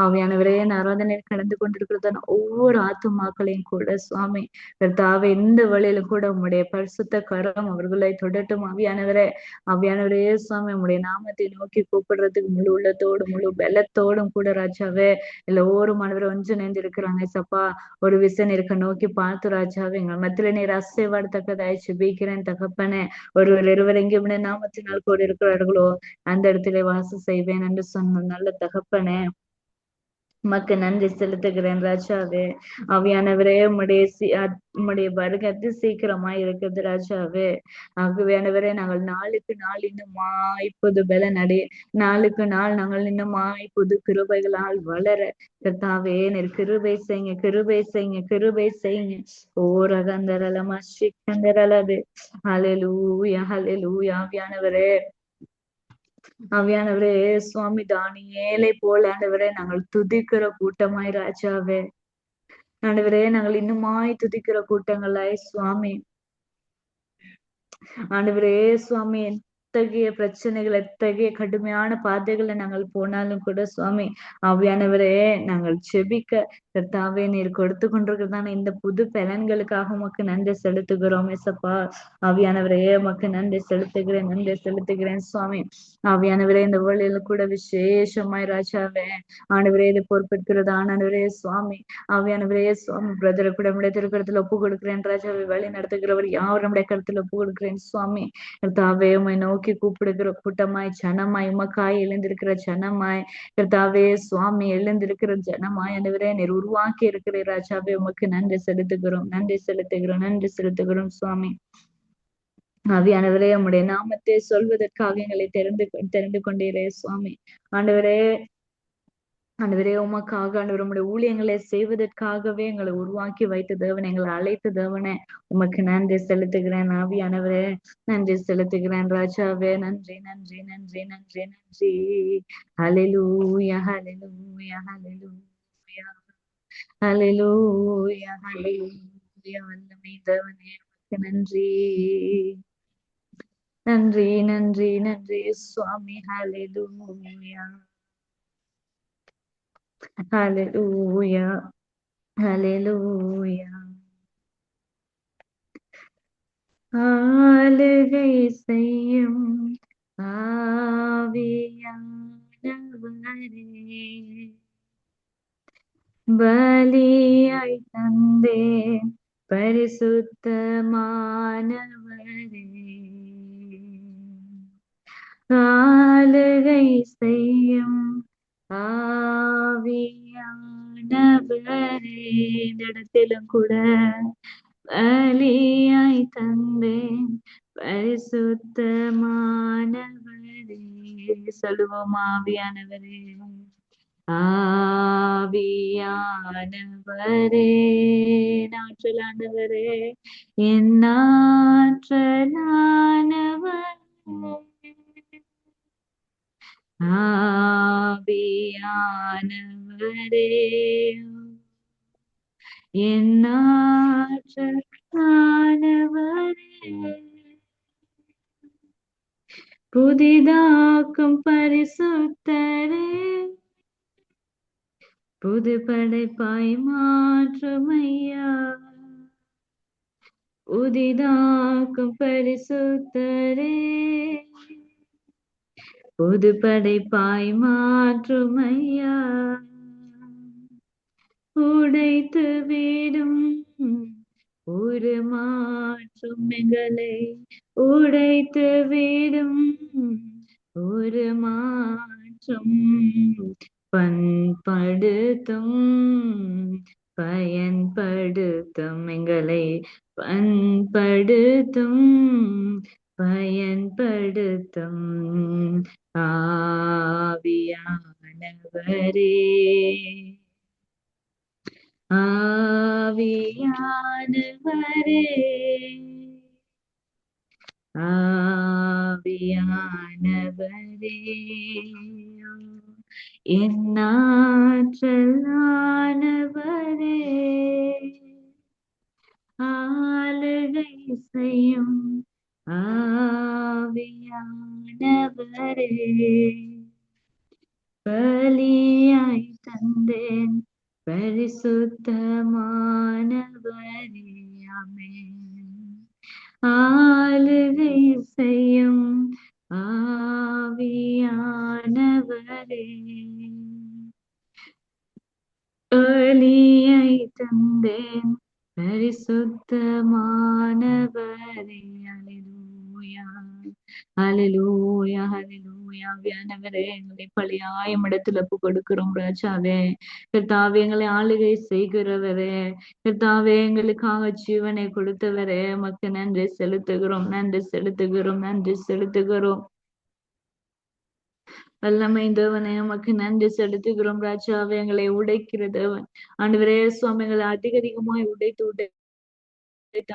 ஆவியானவரே இந்த ஆராதனையில் கடந்து கொண்டிருக்கிறதான ஒவ்வொரு ஆத்துமாக்களையும் கூட சுவாமி கர்த்தாவே இந்த வழியில கூட உம்முடைய பரிசுத்த கரம் அவர்களை தொடட்டும். ஆவியானவரே, ஆவியானவரே சுவாமி உம்முடைய நாமத்தை நோக்கி கூப்பிடுறதுக்கு முழு உள்ளத்தோடும் முழு பலத்தோடும் கூட ராஜாவே எல்லோரும் ஆண்டவரே ஒன்றிணைந்து இருக்கிறாங்க சப்பா. ஒரு விசன் இருக்க நோக்கி பார்த்து ராஜாவே எங்கள் மத்தியில நீர் அசைவாடத்தக்கதாய் ஜெபிக்கிறேன் தகப்பனே. ஒருவர் இருவர் எங்கே நாமத்தினால் கூட இருக்கிறார்களோ அந்த இடத்திலே வாசம் செய்வேன் என்று சொன்ன நல்ல தகப்பனே, உமக்கு நன்றி செலுத்துகிறேன் ராஜாவே. ஆவியானவரே உம்முடைய வருகை அதி சீக்கிரமா இருக்குது ராஜாவே. ஆகவேயானவரே நாங்கள் நாளுக்கு நாள் இன்னுமாய் புது பலன் அடைய, நாளுக்கு நாள் நாங்கள் இன்னுமாய் புது கிருபைகளால் வளர கர்த்தாவே நீர் கிருபை செய்யுங்க, கிருபை செய்யுங்க, கிருபை செய்யுங்க. ஓ ரகந்தரலமா சிக்கந்தரலவே. ஹalleluya, ஹalleluya. ஆவியானவரே, ஆவியானவரே சுவாமி தானியேலை போல ஆண்டவரே நாங்கள் துதிக்கிற கூட்டமாய் ராஜாவே. ஆண்டவரே நாங்கள் இன்னுமாய் துதிக்கிற கூட்டங்களாய் சுவாமி. ஆண்டவரே சுவாமி எத்தகைய பிரச்சனைகள் எத்தகைய கடுமையான பாதைகளை நாங்கள் போனாலும் கூட சுவாமி ஆவியானவரே நாங்கள் செபிக்க கர்த்தாவே நீர் கொடுத்து கொண்டிருக்கிறதான இந்த புது பலன்களுக்காக உமக்கு நன்றி செலுத்துகிறோம் ஏசப்பா. ஆவியானவரே உமக்கு நன்றி செலுத்துகிறேன், நன்றி செலுத்துகிறேன் சுவாமி. ஆவியானவரே இந்த வேளையில கூட விசேஷமாய் ராஜாவே ஆண்டவரே இது பொறுப்பெடுக்கிறது ஆண்டவரே சுவாமி. ஆவியானவரே சுவாமி பிரதரை கூட நம்முடைய திருக்கரத்துல ஒப்பு கொடுக்கிறேன் ராஜாவை. வழி நடத்துகிறவர் யாரும் நம்முடைய கருத்துல ஒப்பு கொடுக்கிறேன் சுவாமி. கர்த்தாவே உம்மை நோக்கி கூப்பிடுகிற கூட்டமாய் ஜனமாய் உமக்காய் எழுந்திருக்கிற ஜனமாய் கர்த்தாவே சுவாமி எழுந்திருக்கிற ஜனமாய் ஆண்டவரே நீர் உருவாக்கி இருக்கிற ராஜாவே உமக்கு நன்றி செலுத்துகிறோம், நன்றி செலுத்துகிறோம், நன்றி செலுத்துகிறோம் சுவாமி. ஆவியானவரே உம்முடைய நாமத்தை சொல்வதற்காக எங்களை தெரிந்து கொண்டீரே சுவாமி. ஆண்டவரே ஆண்டவரே உமக்காக ஆண்டவர் உம்முடைய ஊழியங்களை செய்வதற்காகவே எங்களை உருவாக்கி வைத்த தேவன், எங்களை அழைத்த தேவனே, உமக்கு நன்றி செலுத்துகிறேன். ஆவியானவரே நன்றி செலுத்துகிறேன். ராஜாவே நன்றி நன்றி நன்றி நன்றி நன்றி. ஹல்லேலூயா ஹல்லேலூயா ஹல்லேலூயா ஹல்லேலூயா ஹல்லேலூயா. வல்லமை தேவனே உமக்கு நன்றி நன்றி நன்றி நன்றி சுவாமி. ஹல்லேலூயா ஹல்லேலூயா ஹல்லேலூயா. ஆளுகை செய்யும் ஆவியானவரே, பலியாய் தந்தேன் பரிசுத்தமானவரே. ஆளுகை செய்யும் ஆவியானவரே, இந்த இடத்திலும் கூட பலியாய் தந்தேன் பரிசுத்தமானவரே. சொல்லுவோம் ஆவியானவரே, ஆவியானவரே, நாற்றலானவரே, என் நாற்றலானவரே, ஆவியானவரே, என் நாற்றலானவரே, புதிதாக்கும் பரிசுத்தரே, புது படைப்பாய் மாற்றுமையா, புதிதாக்கும் பரிசுத்தரே, புது படைப்பாய் மாற்றுமையா. உடைத்து வீடும் ஒரு மாற்றும் எங்களை, உடைத்து வீடும் ஒரு மாற்றும், பண்படுத்தும் பயன்படுத்தும் எங்களை, பண்படுத்தும் பயன்படுத்தும் ஆவியானவரே, ஆவியானவரே, ஆவியானவரே, என் ஆற்றலானவரே, ஆளுகை செய்யும் ஆவியானவரே, பலியாய் தந்தேன் பரிசுத்தமானவரே. ஆமென். ஆளுகை செய்யும் ஆவியானவரே, பலியை தந்தேன் பரிசுத்தமானவரே. அல்லேலூயா அல்லேலூயா அல்லேலூயா. ஆவியானவரே, எங்களை பலியாயம் இடத்துல ஒப்பு கொடுக்கிறோம் ராஜாவே. கர்த்தாவே, எங்களை ஆளுகை செய்கிறவரே, கர்த்தாவே, எங்களுக்காக ஜீவனை கொடுத்தவரே, உமக்கு நன்றி செலுத்துகிறோம் நன்றி செலுத்துகிறோம் நன்றி செலுத்துகிறோம். வல்லமை தேவனே, உமக்கு நன்றி செலுத்துகிறோம் ராஜாவே. எங்களை உடைக்கிற தேவன் ஆண்டவரே சுவாமி, எங்களை அதிகமாய் உடைத்து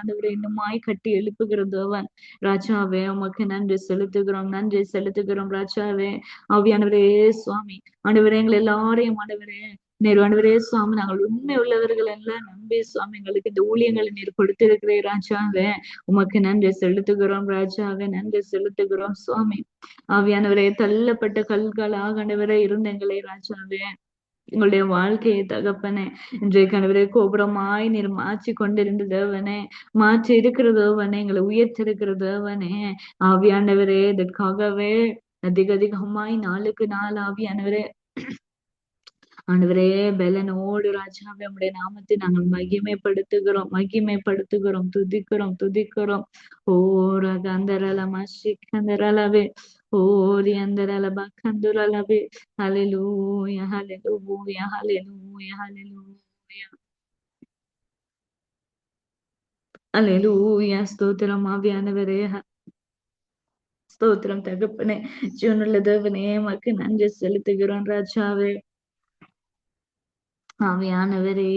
ஆண்டவரே இன்னுமாய் கட்டி எழுப்புகிற தேவன் ராஜாவே, உமக்கு நன்றி செலுத்துகிறோம் நன்றி செலுத்துகிறோம் ராஜாவே. ஆவியானவரே சுவாமி, ஆண்டவரே எங்களை எல்லாரையும் ஆண்டவரே நீர் ஆண்டவரே சுவாமி, நாங்கள் உண்மை உள்ளவர்கள் எல்லாம் நம்பி சுவாமி எங்களுக்கு இந்த ஊழியங்களை நீர் கொடுத்திருக்கிறே ராஜாவே. உமக்கு நன்றி செலுத்துகிறோம் ராஜாவே, நன்றி செலுத்துகிறோம் சுவாமி. ஆவியானவரே, தள்ளப்பட்ட கல்களாக ஆண்டவரே இருந்த எங்களை ராஜாவே, எங்களுடைய வாழ்க்கையை தகப்பனே இன்றைக்கு ஆண்டவரே கோபுரமாய் நீர் மாற்றி கொண்டிருந்த தேவனே, மாற்றி இருக்கிற தேவனே, எங்களை உயர்த்திருக்கிற தேவனே. ஆவியானவரே, இதற்காகவே அதிகமாய் நாளுக்கு நாள் ஆவியானவரே ஆண்டவரே பலனோடு ராஜாவே உம்முடைய நாமத்தை நாங்கள் மகிமைப்படுத்துகிறோம் துதிக்கிறோம் துதிக்கிறோம். ஓர கந்தரலமா சிக்கந்தரலவே, ஓரி அந்தரலபா கந்துரலவே. ஹல்லேலூயா ஹல்லேலூயா ஹல்லேலூயா ஹல்லேலூயா ஹல்லேலூயா. ஸ்தோத்திரம் ஆவியானவரே, ஸ்தோத்திரம் தகப்பனே. ஜீவனுள்ள தேவனே உமக்கு நன்றி செலுத்துகிறோம் ராஜாவே. ஆவியானவரே,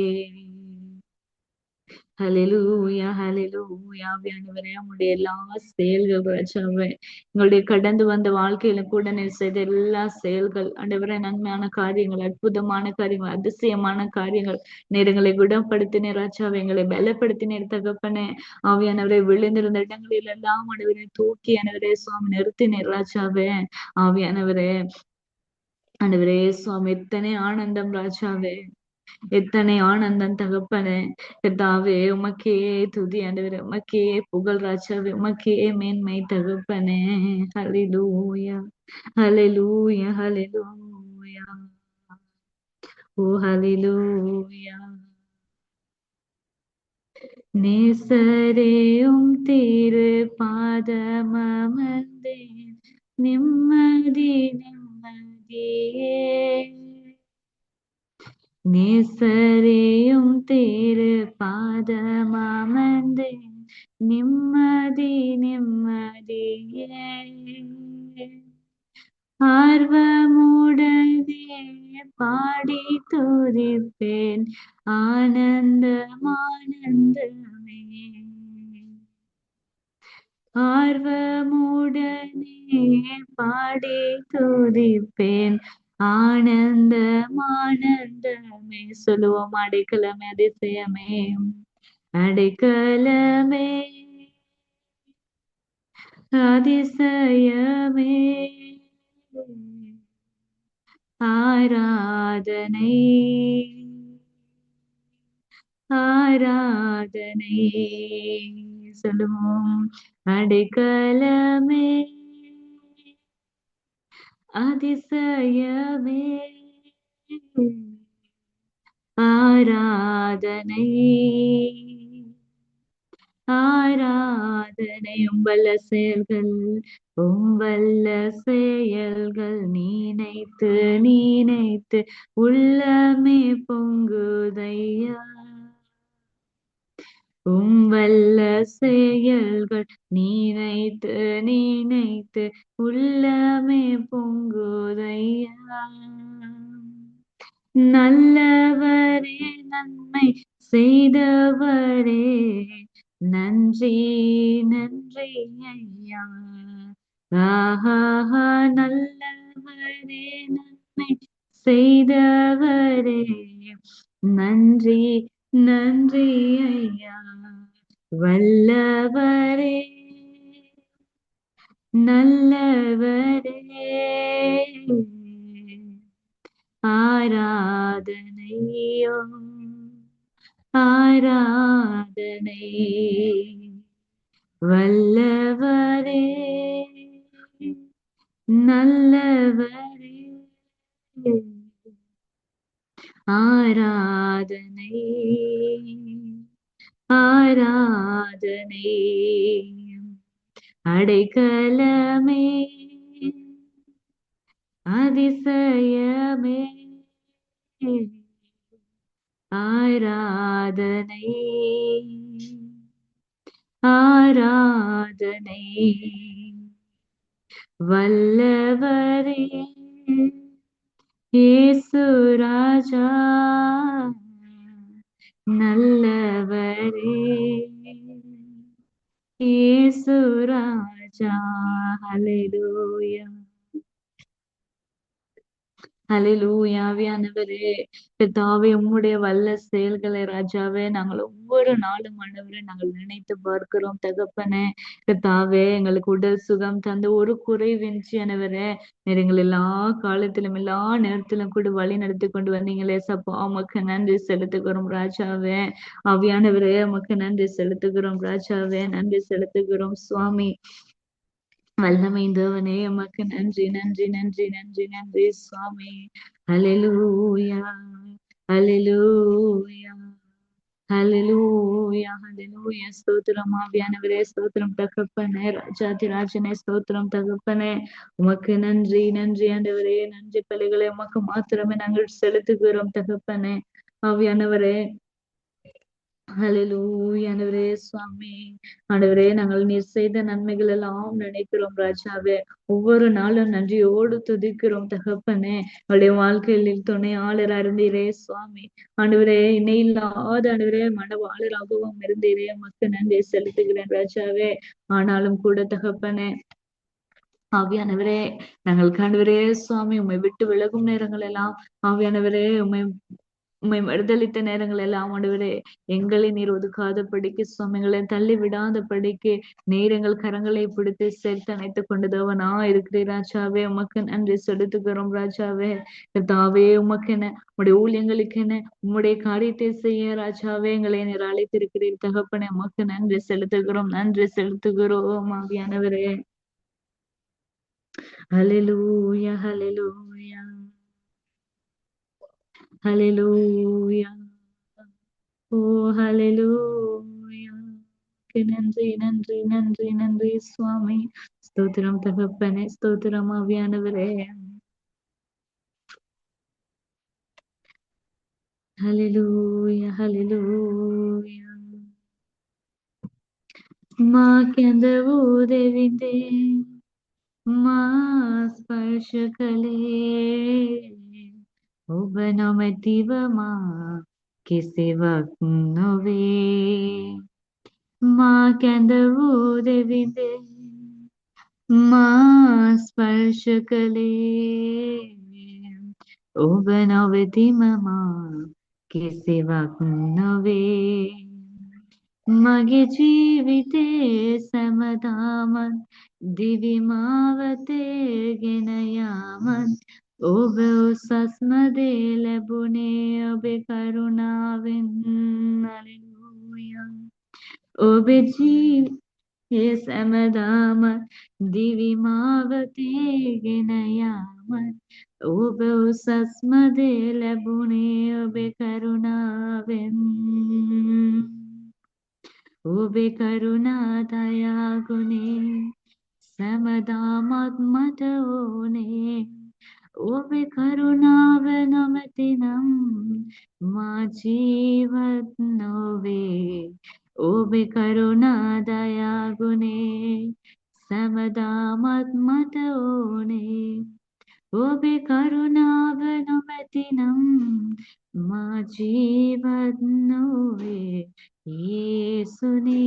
ஹalleluya ஹalleluya. ஆவியானவரே, உம்முடைய எல்லா செயல்கள் ராஜாவே, எங்களுடைய கடந்து வந்த வாழ்க்கையில கூட நீர் செய்த எல்லா செயல்கள் ஆண்டவரே, நன்மையான காரியங்கள், அற்புதமான காரியங்கள், அதிசயமான காரியங்கள், நீர் எங்களை குணப்படுத்தினீர் ராஜாவே, எங்களை பலப்படுத்தினீர் தகப்பனே. ஆவியானவரை விழுந்திருந்த இடங்களில் எல்லாம் ஆண்டவரை தூக்கி ஆண்டவரே சுவாமி நிறுத்தினீர் ராஜாவே. ஆவியானவரே, ஆண்டவரே சுவாமி, எத்தனை ஆனந்தம் ராஜாவே, எத்தனை ஆனந்தம் தகப்பனே. கர்த்தாவே, உமக்கே துதி ஆண்டவரே, உமக்கே புகழ் ராஜாவே, உமக்கே மேன்மை தகப்பனே. ஹalleluya ஹalleluya ஹalleluya. ஓ ஹalleluya. நேசரேயும் திரு பாதமர்ந்தேன், நிம்மதி நிம்மதியே. நேசரேயும் திரு பாதமர்ந்தேன், நிம்மதி நிம்மதியே. ஆர்வமுடனே பாடி துதிப்பேன், ஆனந்தம் ஆனந்தமே. ஆர்வமுடனே பாடி துதிப்பேன், ஆனந்தம் ஆனந்தமே. சொல்லுவோம், அடைக்கலமே அதிசயமே, அடைக்கலமே அதிசயமே. ஆராதனை ஆராதனை. சொல்லுவோம், அடைக்கலமே அதிசயமே. ஆராதனை ஆராதனை. உம்பல்ல செயல்கள், உம்பல்ல செயல்கள் நினைத்து நினைத்து உள்ளமே பொங்குதையா. உம்பல்ல செயல்கள் நினைத்து நினைத்து உள்ளமே பொங்குதையா. நல்லவரே, நன்மை செய்தவரே, நன்றி நன்றி ஐயா. ஆஹா, நல்லவரே, நன்மை செய்தவரே, நன்றி நன்றி ஐயா. வல்லவரே, நல்லவரே, ஆராதனையோ ஆராதனை. வல்லவரே, நல்லவரே, ஆராதனை ஆராதனை. அடைக்கலமே அதிசயமே, ஆராதனை ஆராதனை. வல்லவரே, இயேசு ராஜா, நல்லவரே, இயேசு ராஜா. ஹalleluya ஹalleluya. ஆவியானவரே, கர்த்தாவே, உம்முடைய வல்ல செயல்களை ராஜாவே நாங்கள் ஒவ்வொரு நாளும் ஆண்டவரே நாங்கள் நினைத்து பார்க்கிறோம் தகப்பனே. கர்த்தாவே, எங்களுக்கு உடல் சுகம் தந்து ஒரு குறைவின்றி ஆண்டவரே நீர் எங்கள் எல்லா காலத்திலும் எல்லா நேரத்திலும் கூட வழி நடத்தி கொண்டு வந்தீங்களே சப்பா, உமக்கு நன்றி செலுத்துகிறோம் ராஜாவே. ஆவியானவரே, உமக்கு நன்றி செலுத்துகிறோம் ராஜாவே, நன்றி செலுத்துகிறோம் சுவாமி. வல்லமை தேவனே, உமக்கு நன்றி நன்றி நன்றி நன்றி நன்றி சுவாமி. ஹalleluya ஹalleluya ஹalleluya ஹalleluya. ஸ்தோத்திரம் ஆவியானவரே, ஸ்தோத்திரம் தகப்பனே, ராஜாதி ராஜனே, ஸ்தோத்திரம் தகப்பனே. உமக்கு நன்றி நன்றி ஆண்டவரே, நன்றி பலிகளை உமக்கு மாத்திரமே நாங்கள் செலுத்துகிறோம் தகப்பனே. ஆவியானவரே, ஹalleluya ஆண்டவரே சுவாமி. ஆண்டவரே நாங்கள் நீர் செய்த நன்மைகள் எல்லாம் நினைக்கிறோம் ராஜாவே. ஒவ்வொரு நாளும் நன்றியோடு துதிக்கிறோம் தகப்பனே. அவருடைய வாழ்க்கையில் துணையாளரா இருந்தீரே சுவாமி. ஆண்டவரே இணை இல்லாத ஆண்டவரே மனவாளராகவும் இருந்தீரே, உமக்கு நன்றி செலுத்துகிறேன் ராஜாவே. ஆனாலும் கூட தகப்பனே, ஆவியானவரே, நாங்கள் ஆண்டவரே சுவாமி உம்மை விட்டு விலகும் நேரங்கள் எல்லாம் ஆவியானவரே உம்மை உம்மை மறுதலித்த நேரங்கள் எல்லாம் ஆண்டவரே எங்களை நீர் ஒதுக்காத படிக்கு சுவாமிகளை தள்ளி விடாத படிக்கு நீர் எங்கள் கரங்களை பிடித்து சேர்த்து அணைத்துக் கொண்டதவனா இருக்கிறீர் ராஜாவே. உமக்கு நன்றி செலுத்துகிறோம் ராஜாவே. கர்த்தாவே உமக்கென உம்முடைய ஊழியங்களுக்கென உம்முடைய காரியத்தை செய்ய ராஜாவே எங்களை நீர் அழைத்திருக்கிறீர் தகப்பனே. உமக்கு நன்றி செலுத்துகிறோம், நன்றி செலுத்துகிறோம் ஆவியானவரே. ஹalleluya ஹalleluya ஹalleluya. ஓ ஹalleluya. நன்றி நன்றி நன்றி நன்றி சுவாமி. ஸ்தோத்திரம் தகப்பனே, ஸ்தோத்திரம் ஆவியானவரே. ஹalleluya ஹalleluya. ಮಾ ಕೆಂದವು ದೇವಿಂದೆ ಮಾ ಸ್ಪರ್ಶ ಕಲೆ ಒಬ್ಬ ನಮತಿವ ಮಾ ಕಿಸಿವ ನೋವೇ ಮಾ ಕೆಂದವು ದೇವಿಂದೆ ಮಾ ಸ್ಪರ್ಶ ಕಲೆ ಒಬ್ಬ ನವತಿಮ ಮಾ ಕಿಸಿವ ನೋವೇ मगे जीविते समदामन दिविमावते गिनयामन ओबे सस्मदे लबुने ओबे करुणाविन हालेलुया ओबे जीविते समदामन दिविमावते गिनयामन ओबे सस्मदे लबुने ओबे करुणाविन ओबे करुणा दया गुणे समदामत्मतोने ओबे करुणावनमतिनं मा जीवत नोवे ओबे करुणा दया गुणे समदामत्मतोने ओबे करुणावनमतिनं मा जीवत नोवे இயேசுவே.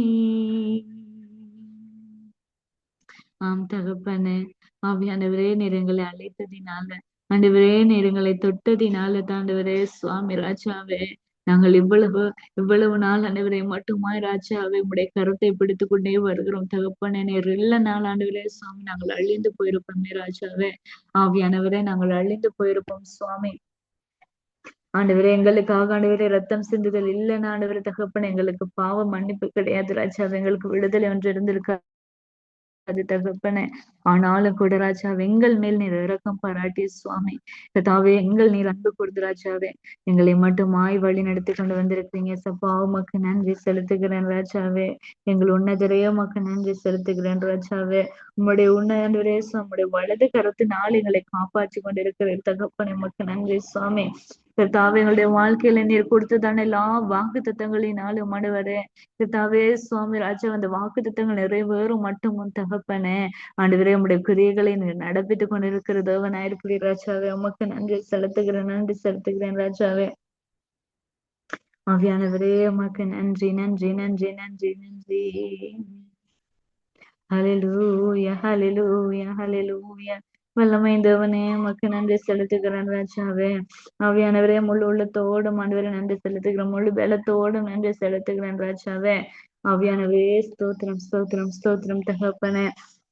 ஆம் தகப்பனே, ஆவியானவரே நீர் எங்களை அழைத்ததினால, ஆண்டவரே நீர் எங்களை தொட்டதினால ஆண்டவரே சுவாமி ராஜாவே, நாங்கள் இவ்வளவு நாள் ஆண்டவரை மட்டுமாய் ராஜாவே உடைய கருத்தை பிடித்து கொண்டே வருகிறோம் தகப்பனே. நீர் இல்ல நாள் ஆண்டவரே சுவாமி நாங்கள் அழிந்து போயிருப்போமே ராஜாவே. ஆவியானவரே நாங்கள் அழிந்து போயிருப்போம் சுவாமி. ஆண்டவரே எங்களுக்காக ஆண்டவரே ரத்தம் சிந்துதல் இல்லைன்னு ஆண்டவரே தகப்பனே, எங்களுக்கு பாவ மன்னிப்பு கிடையாது ராஜா. எங்களுக்கு விடுதலை ஒன்று இருந்திருக்காது தகப்பனே. ஆனாலும் கூட ராஜாவே எங்கள் மேல் நீர் இரக்கம் பாராட்டி சுவாமி கர்த்தாவே எங்கள் நீர் அன்பு கொடுத்து ராஜாவே எங்களை மட்டுமாய் வழி நடத்தி கொண்டு வந்திருக்கீங்க சப்பா. உமக்கு நன்றி செலுத்துகிறேன் ராஜாவே. எங்கள் உன்னதரையே உமக்கு நன்றி செலுத்துகிறேன் ராஜாவே. உம்முடைய உன்னதரே உம்முடைய வலது கருத்தினால் எங்களை காப்பாற்றி கொண்டிருக்கிற தகப்பனே உமக்கு நன்றி சுவாமி கர்த்தாவே. எங்களுடைய வாழ்க்கையில நீர் கொடுத்ததான எல்லா வாக்கு தத்தங்களினாலும் ஆண்டவரே கர்த்தாவே சுவாமி ராஜா அந்த வாக்கு தத்தங்கள் நிறைவேறும் மட்டும் தகப்பனே ஆண்டவரே உம்முடைய கிரியைகளை நீர் நடப்பித்துக் கொண்டிருக்கிற தேவனாயிருக்கிறீர் ராஜாவே. உமக்கு நன்றி செலுத்துகிறேன் ராஜாவே. ஆவியானவரே உமக்கு நன்றி நன்றி நன்றி நன்றி நன்றி. ஹalleluya ஹalleluya ஹalleluya. வல்லமை தேவனே உமக்கு நன்றி செலுத்துகிறேன் ராஜாவே. ஆவியானவரே முழு உள்ளத்தோடும் ஆண்டவரே நன்றி செலுத்துகிறேன், முழு பலத்தோடும் நன்றி செலுத்துகிறேன் ராஜாவே. ஆவியானவரே ஸ்தோத்திரம் ஸ்தோத்திரம் ஸ்தோத்திரம் தகப்பனே.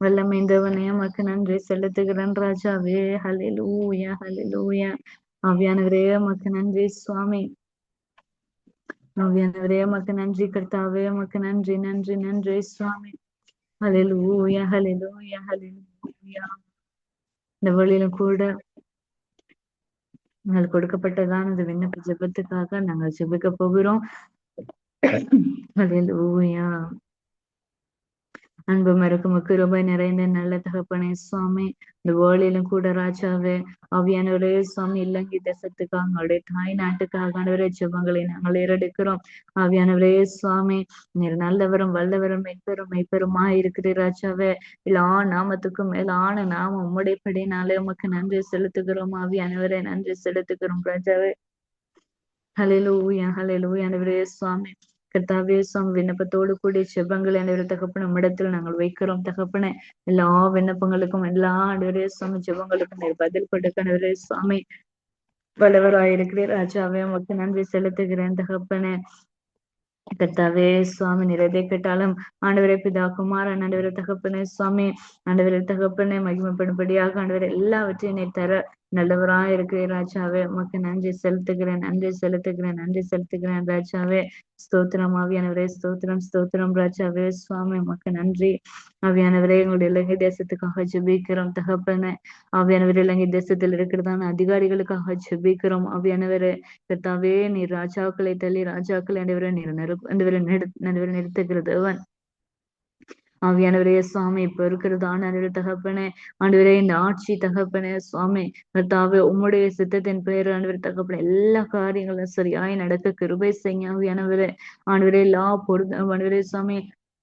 வல்லமை தேவனே உமக்கு நன்றி செலுத்துகிறேன் ராஜாவே. ஹalleluya ஹalleluya. ஆவியானவரே உமக்கு நன்றி சுவாமி. ஆவியானவரே உமக்கு நன்றி கர்த்தாவே. உமக்கு நன்றி நன்றி நன்றி சுவாமி. ஹalleluya ஹalleluya ஹalleluya. இந்த வழியிலும் கூட நாங்கள் கொடுக்கப்பட்டதான இந்த விண்ணப்ப ஜெபத்துக்காக நாங்கள் ஜெபிக்க போகிறோம். ஹalleluya அன்பும் இருக்கும் கிருபை நிறைந்த நல்ல தகப்பனே சுவாமி, இந்த வேளையிலும் கூட ராஜாவே ஆவியானவரே சுவாமி, இலங்கை தேசத்துக்காக அவங்களுடைய தாய் நாட்டுக்காக ஆண்டவரே ஜெபங்களை நாங்கள் ஏறெடுக்கிறோம். ஆவியானவரே சுவாமி, நீர் நல்லவரும் வல்லவரும் மெய்ப்பெருமா இருக்கிறீர் ராஜாவே. எல்லா நாமத்துக்கும் மேலான நாமம் உம்முடைய படினாலே உமக்கு நன்றி செலுத்துகிறோம். ஆவியானவரே நன்றி செலுத்துகிறோம் ராஜாவே. ஹல்லேலூயா ஹல்லேலூயா ஆண்டவரே சுவாமி. கர்த்தாவே சுவாமி, விண்ணப்பத்தோடு கூடிய ஜெபங்களை ஆண்டவரே தகப்பனே உம்மிடத்தில் நாங்கள் வைக்கிறோம் தகப்பனே. எல்லா விண்ணப்பங்களுக்கும் எல்லா ஆண்டவரே சுவாமி ஜெபங்களுக்கும் நீர் பதில் கொடுக்க ஆண்டவரே சுவாமி வல்லவராயிருக்கிறீர் ராஜாவே. உமக்கு நன்றி செலுத்துகிறேன் தகப்பனே. கர்த்தாவே சுவாமி, நீர் எதை கேட்டாலும் ஆண்டவரே பிதா குமாரன் ஆண்டவரே தகப்பனே சுவாமி, ஆண்டவரே தகப்பனே மகிமைப்படும்படியாக ஆண்டவரே எல்லாவற்றையும் நீர் தர நல்லவராய் இருக்கிறேன் ராஜாவே. உமக்கு நன்றி செலுத்துகிறேன் நன்றி செலுத்துகிறேன் நன்றி செலுத்துகிறேன் ராஜாவே. ஸ்தோத்திரம் ஆவியானவரே, ஸ்தோத்திரம் ஸ்தோத்திரம் ராஜாவே சுவாமி, உமக்கு நன்றி. ஆவியானவரே, எங்களுடைய இலங்கை தேசத்துக்காக ஜெபிக்கிறோம் தகப்பனே. ஆவியானவரே, இலங்கை தேசத்தில் இருக்கிறதான அதிகாரிகளுக்காக ஜெபிக்கிறோம் ஆவியானவரே. கர்த்தாவே, நீர் ராஜாக்களை தள்ளி ராஜாக்களை ஆண்டவரே நீர் நிறுத்துகிற தேவன். ஆவியானவரே சுவாமி, இப்ப இருக்கிறதான ஆண்டவரே தகப்பனே, ஆண்டவரே இந்த ஆட்சி தகப்பனே சுவாமி, கர்த்தாவே உம்முடைய சித்தத்தின் பெயர் ஆண்டவரே தகப்பனே எல்லா காரியங்களும் சரியாய் நடக்க கிருபை செய்யுங்க ஆவியானவரே. ஆண்டவரே ஆண்டவரே சுவாமி,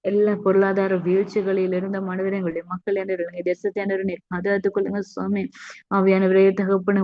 எல்லா பொருளாதார வீழ்ச்சிகளில் இருந்த ஆண்டவரே எங்களுடைய மக்கள் ஆண்டவரே தேசத்தை ஆண்டவரே நீர் பாதுகாத்துக் கொள்ளுங்க சுவாமி. ஆவியானவரே தகப்பனே,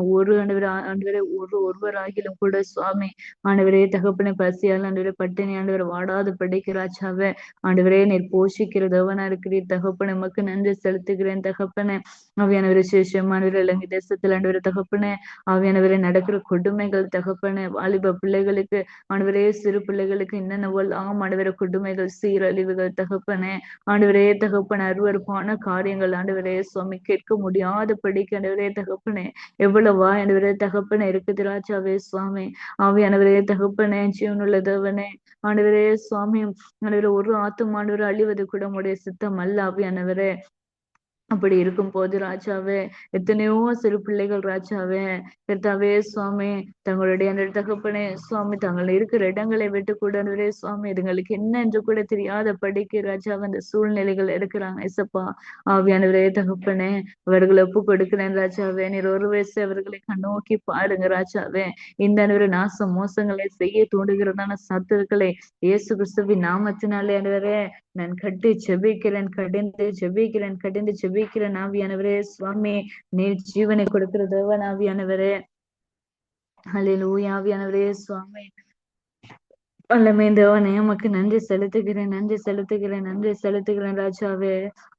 ஆண்டவரே ஒருவராகிலும் கூட சுவாமி, ஆண்டவரே தகப்பனே பசியால் ஆண்டவரே பட்டினி ஆண்டவரே வாடாது படிக்கிறாச்சாவே. ஆண்டவரே நீர் போஷிக்கிற தேவனா இருக்கிறீர் தகப்பனே. உமக்கு நன்றி செலுத்துகிறேன் தகப்பனே. ஆவியானவரே விசேஷமானவரே இலங்கை தேசத்தில் ஆண்டவரே தகப்பனே, ஆவியானவரே நடக்கிற கொடுமைகள் தகப்பனே, வாலிப பிள்ளைகளுக்கு ஆண்டவரே சிறு பிள்ளைகளுக்கு என்னென்னவெல்லாம் ஆண்டவரே கொடுமைகள் சீரழிவுகள் தகப்பனே, ஆண்டவரே தகப்பனே அருவருப்பான காரியங்கள் ஆண்டவரே சுவாமி கேட்க முடியாத படிக்க ஆண்டவரே தகப்பனே எவ்வளவா ஆண்டவரே தகப்பனே இருக்குது ராஜாவே சுவாமி. ஆவியானவரே தகப்பனே, ஜீவனுள்ள தேவனே ஆண்டவரே சுவாமி, ஆண்டவரே ஒரு ஆத்துமானவரே அழிவது கூட உடைய சித்தம் அல்ல ஆவியானவரே. அப்படி இருக்கும் போது ராஜாவே, எத்தனையோ சிறு பிள்ளைகள் ராஜாவே கர்த்தாவே சுவாமி, தங்களுடைய தகப்பனே சுவாமி, தங்கள் இருக்கிற இடங்களை விட்டு கூட சுவாமி இதுங்களுக்கு என்ன என்று கூட தெரியாத படிக்க ராஜாவே அந்த சூழ்நிலைகள் இருக்கிறாங்க இசப்பா. ஆவியானவரே தகப்பனே, அவர்களை ஒப்பு கொடுக்கிறேன் ராஜாவே. நீர் ஒரு வயசு அவர்களை கண்ணோக்கி பாருங்க ராஜாவே. இந்த நாச மோசங்களை செய்ய தூண்டுகிறதான சத்துருக்களை இயேசு கிறிஸ்துவின் நாமத்தினாலே ஆண்டவரே நான் கட்டி ஜெபிக்கிறேன், கடிந்து ஜெபிக்கிறேன் ஆவியானவரே சுவாமி. நீர் ஜீவனை கொடுக்கிற தேவன் ஆவியானவரே. ஹல்லேலூயா ஆவியானவரே சுவாமி, வல்லமை தேவனே உமக்கு நன்றி செலுத்துகிறேன் ராஜாவே.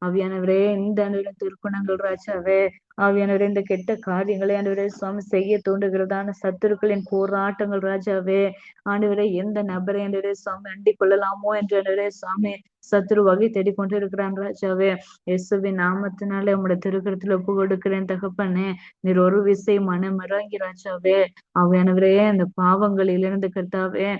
ஆவியானவரே இந்த திருக்குணங்கள் ராஜாவே, ஆவியானவரே இந்த கெட்ட காரியங்களை ஆண்டவரே சுவாமி செய்ய தூண்டுகிறதான சத்துருக்களின் போராட்டங்கள் ராஜாவே. ஆண்டவரே எந்த நபரை ஆண்டவரே சுவாமி அண்டிக் கொள்ளலாமோ என்று ஆண்டவரே சுவாமி சத்துரு வகை தேடிக்கொண்டு இருக்கிறான் ராஜாவே. இயேசுவின் நாமத்தினாலே உம்முடைய திருக்கரத்துல ஒப்பு கொடுக்கிறேன் தகப்பனே. நீர் ஒரு விசை மனம் இறங்கி ராஜாவே. ஆவியானவரே அந்த பாவங்களிலிருந்து கர்த்தாவே,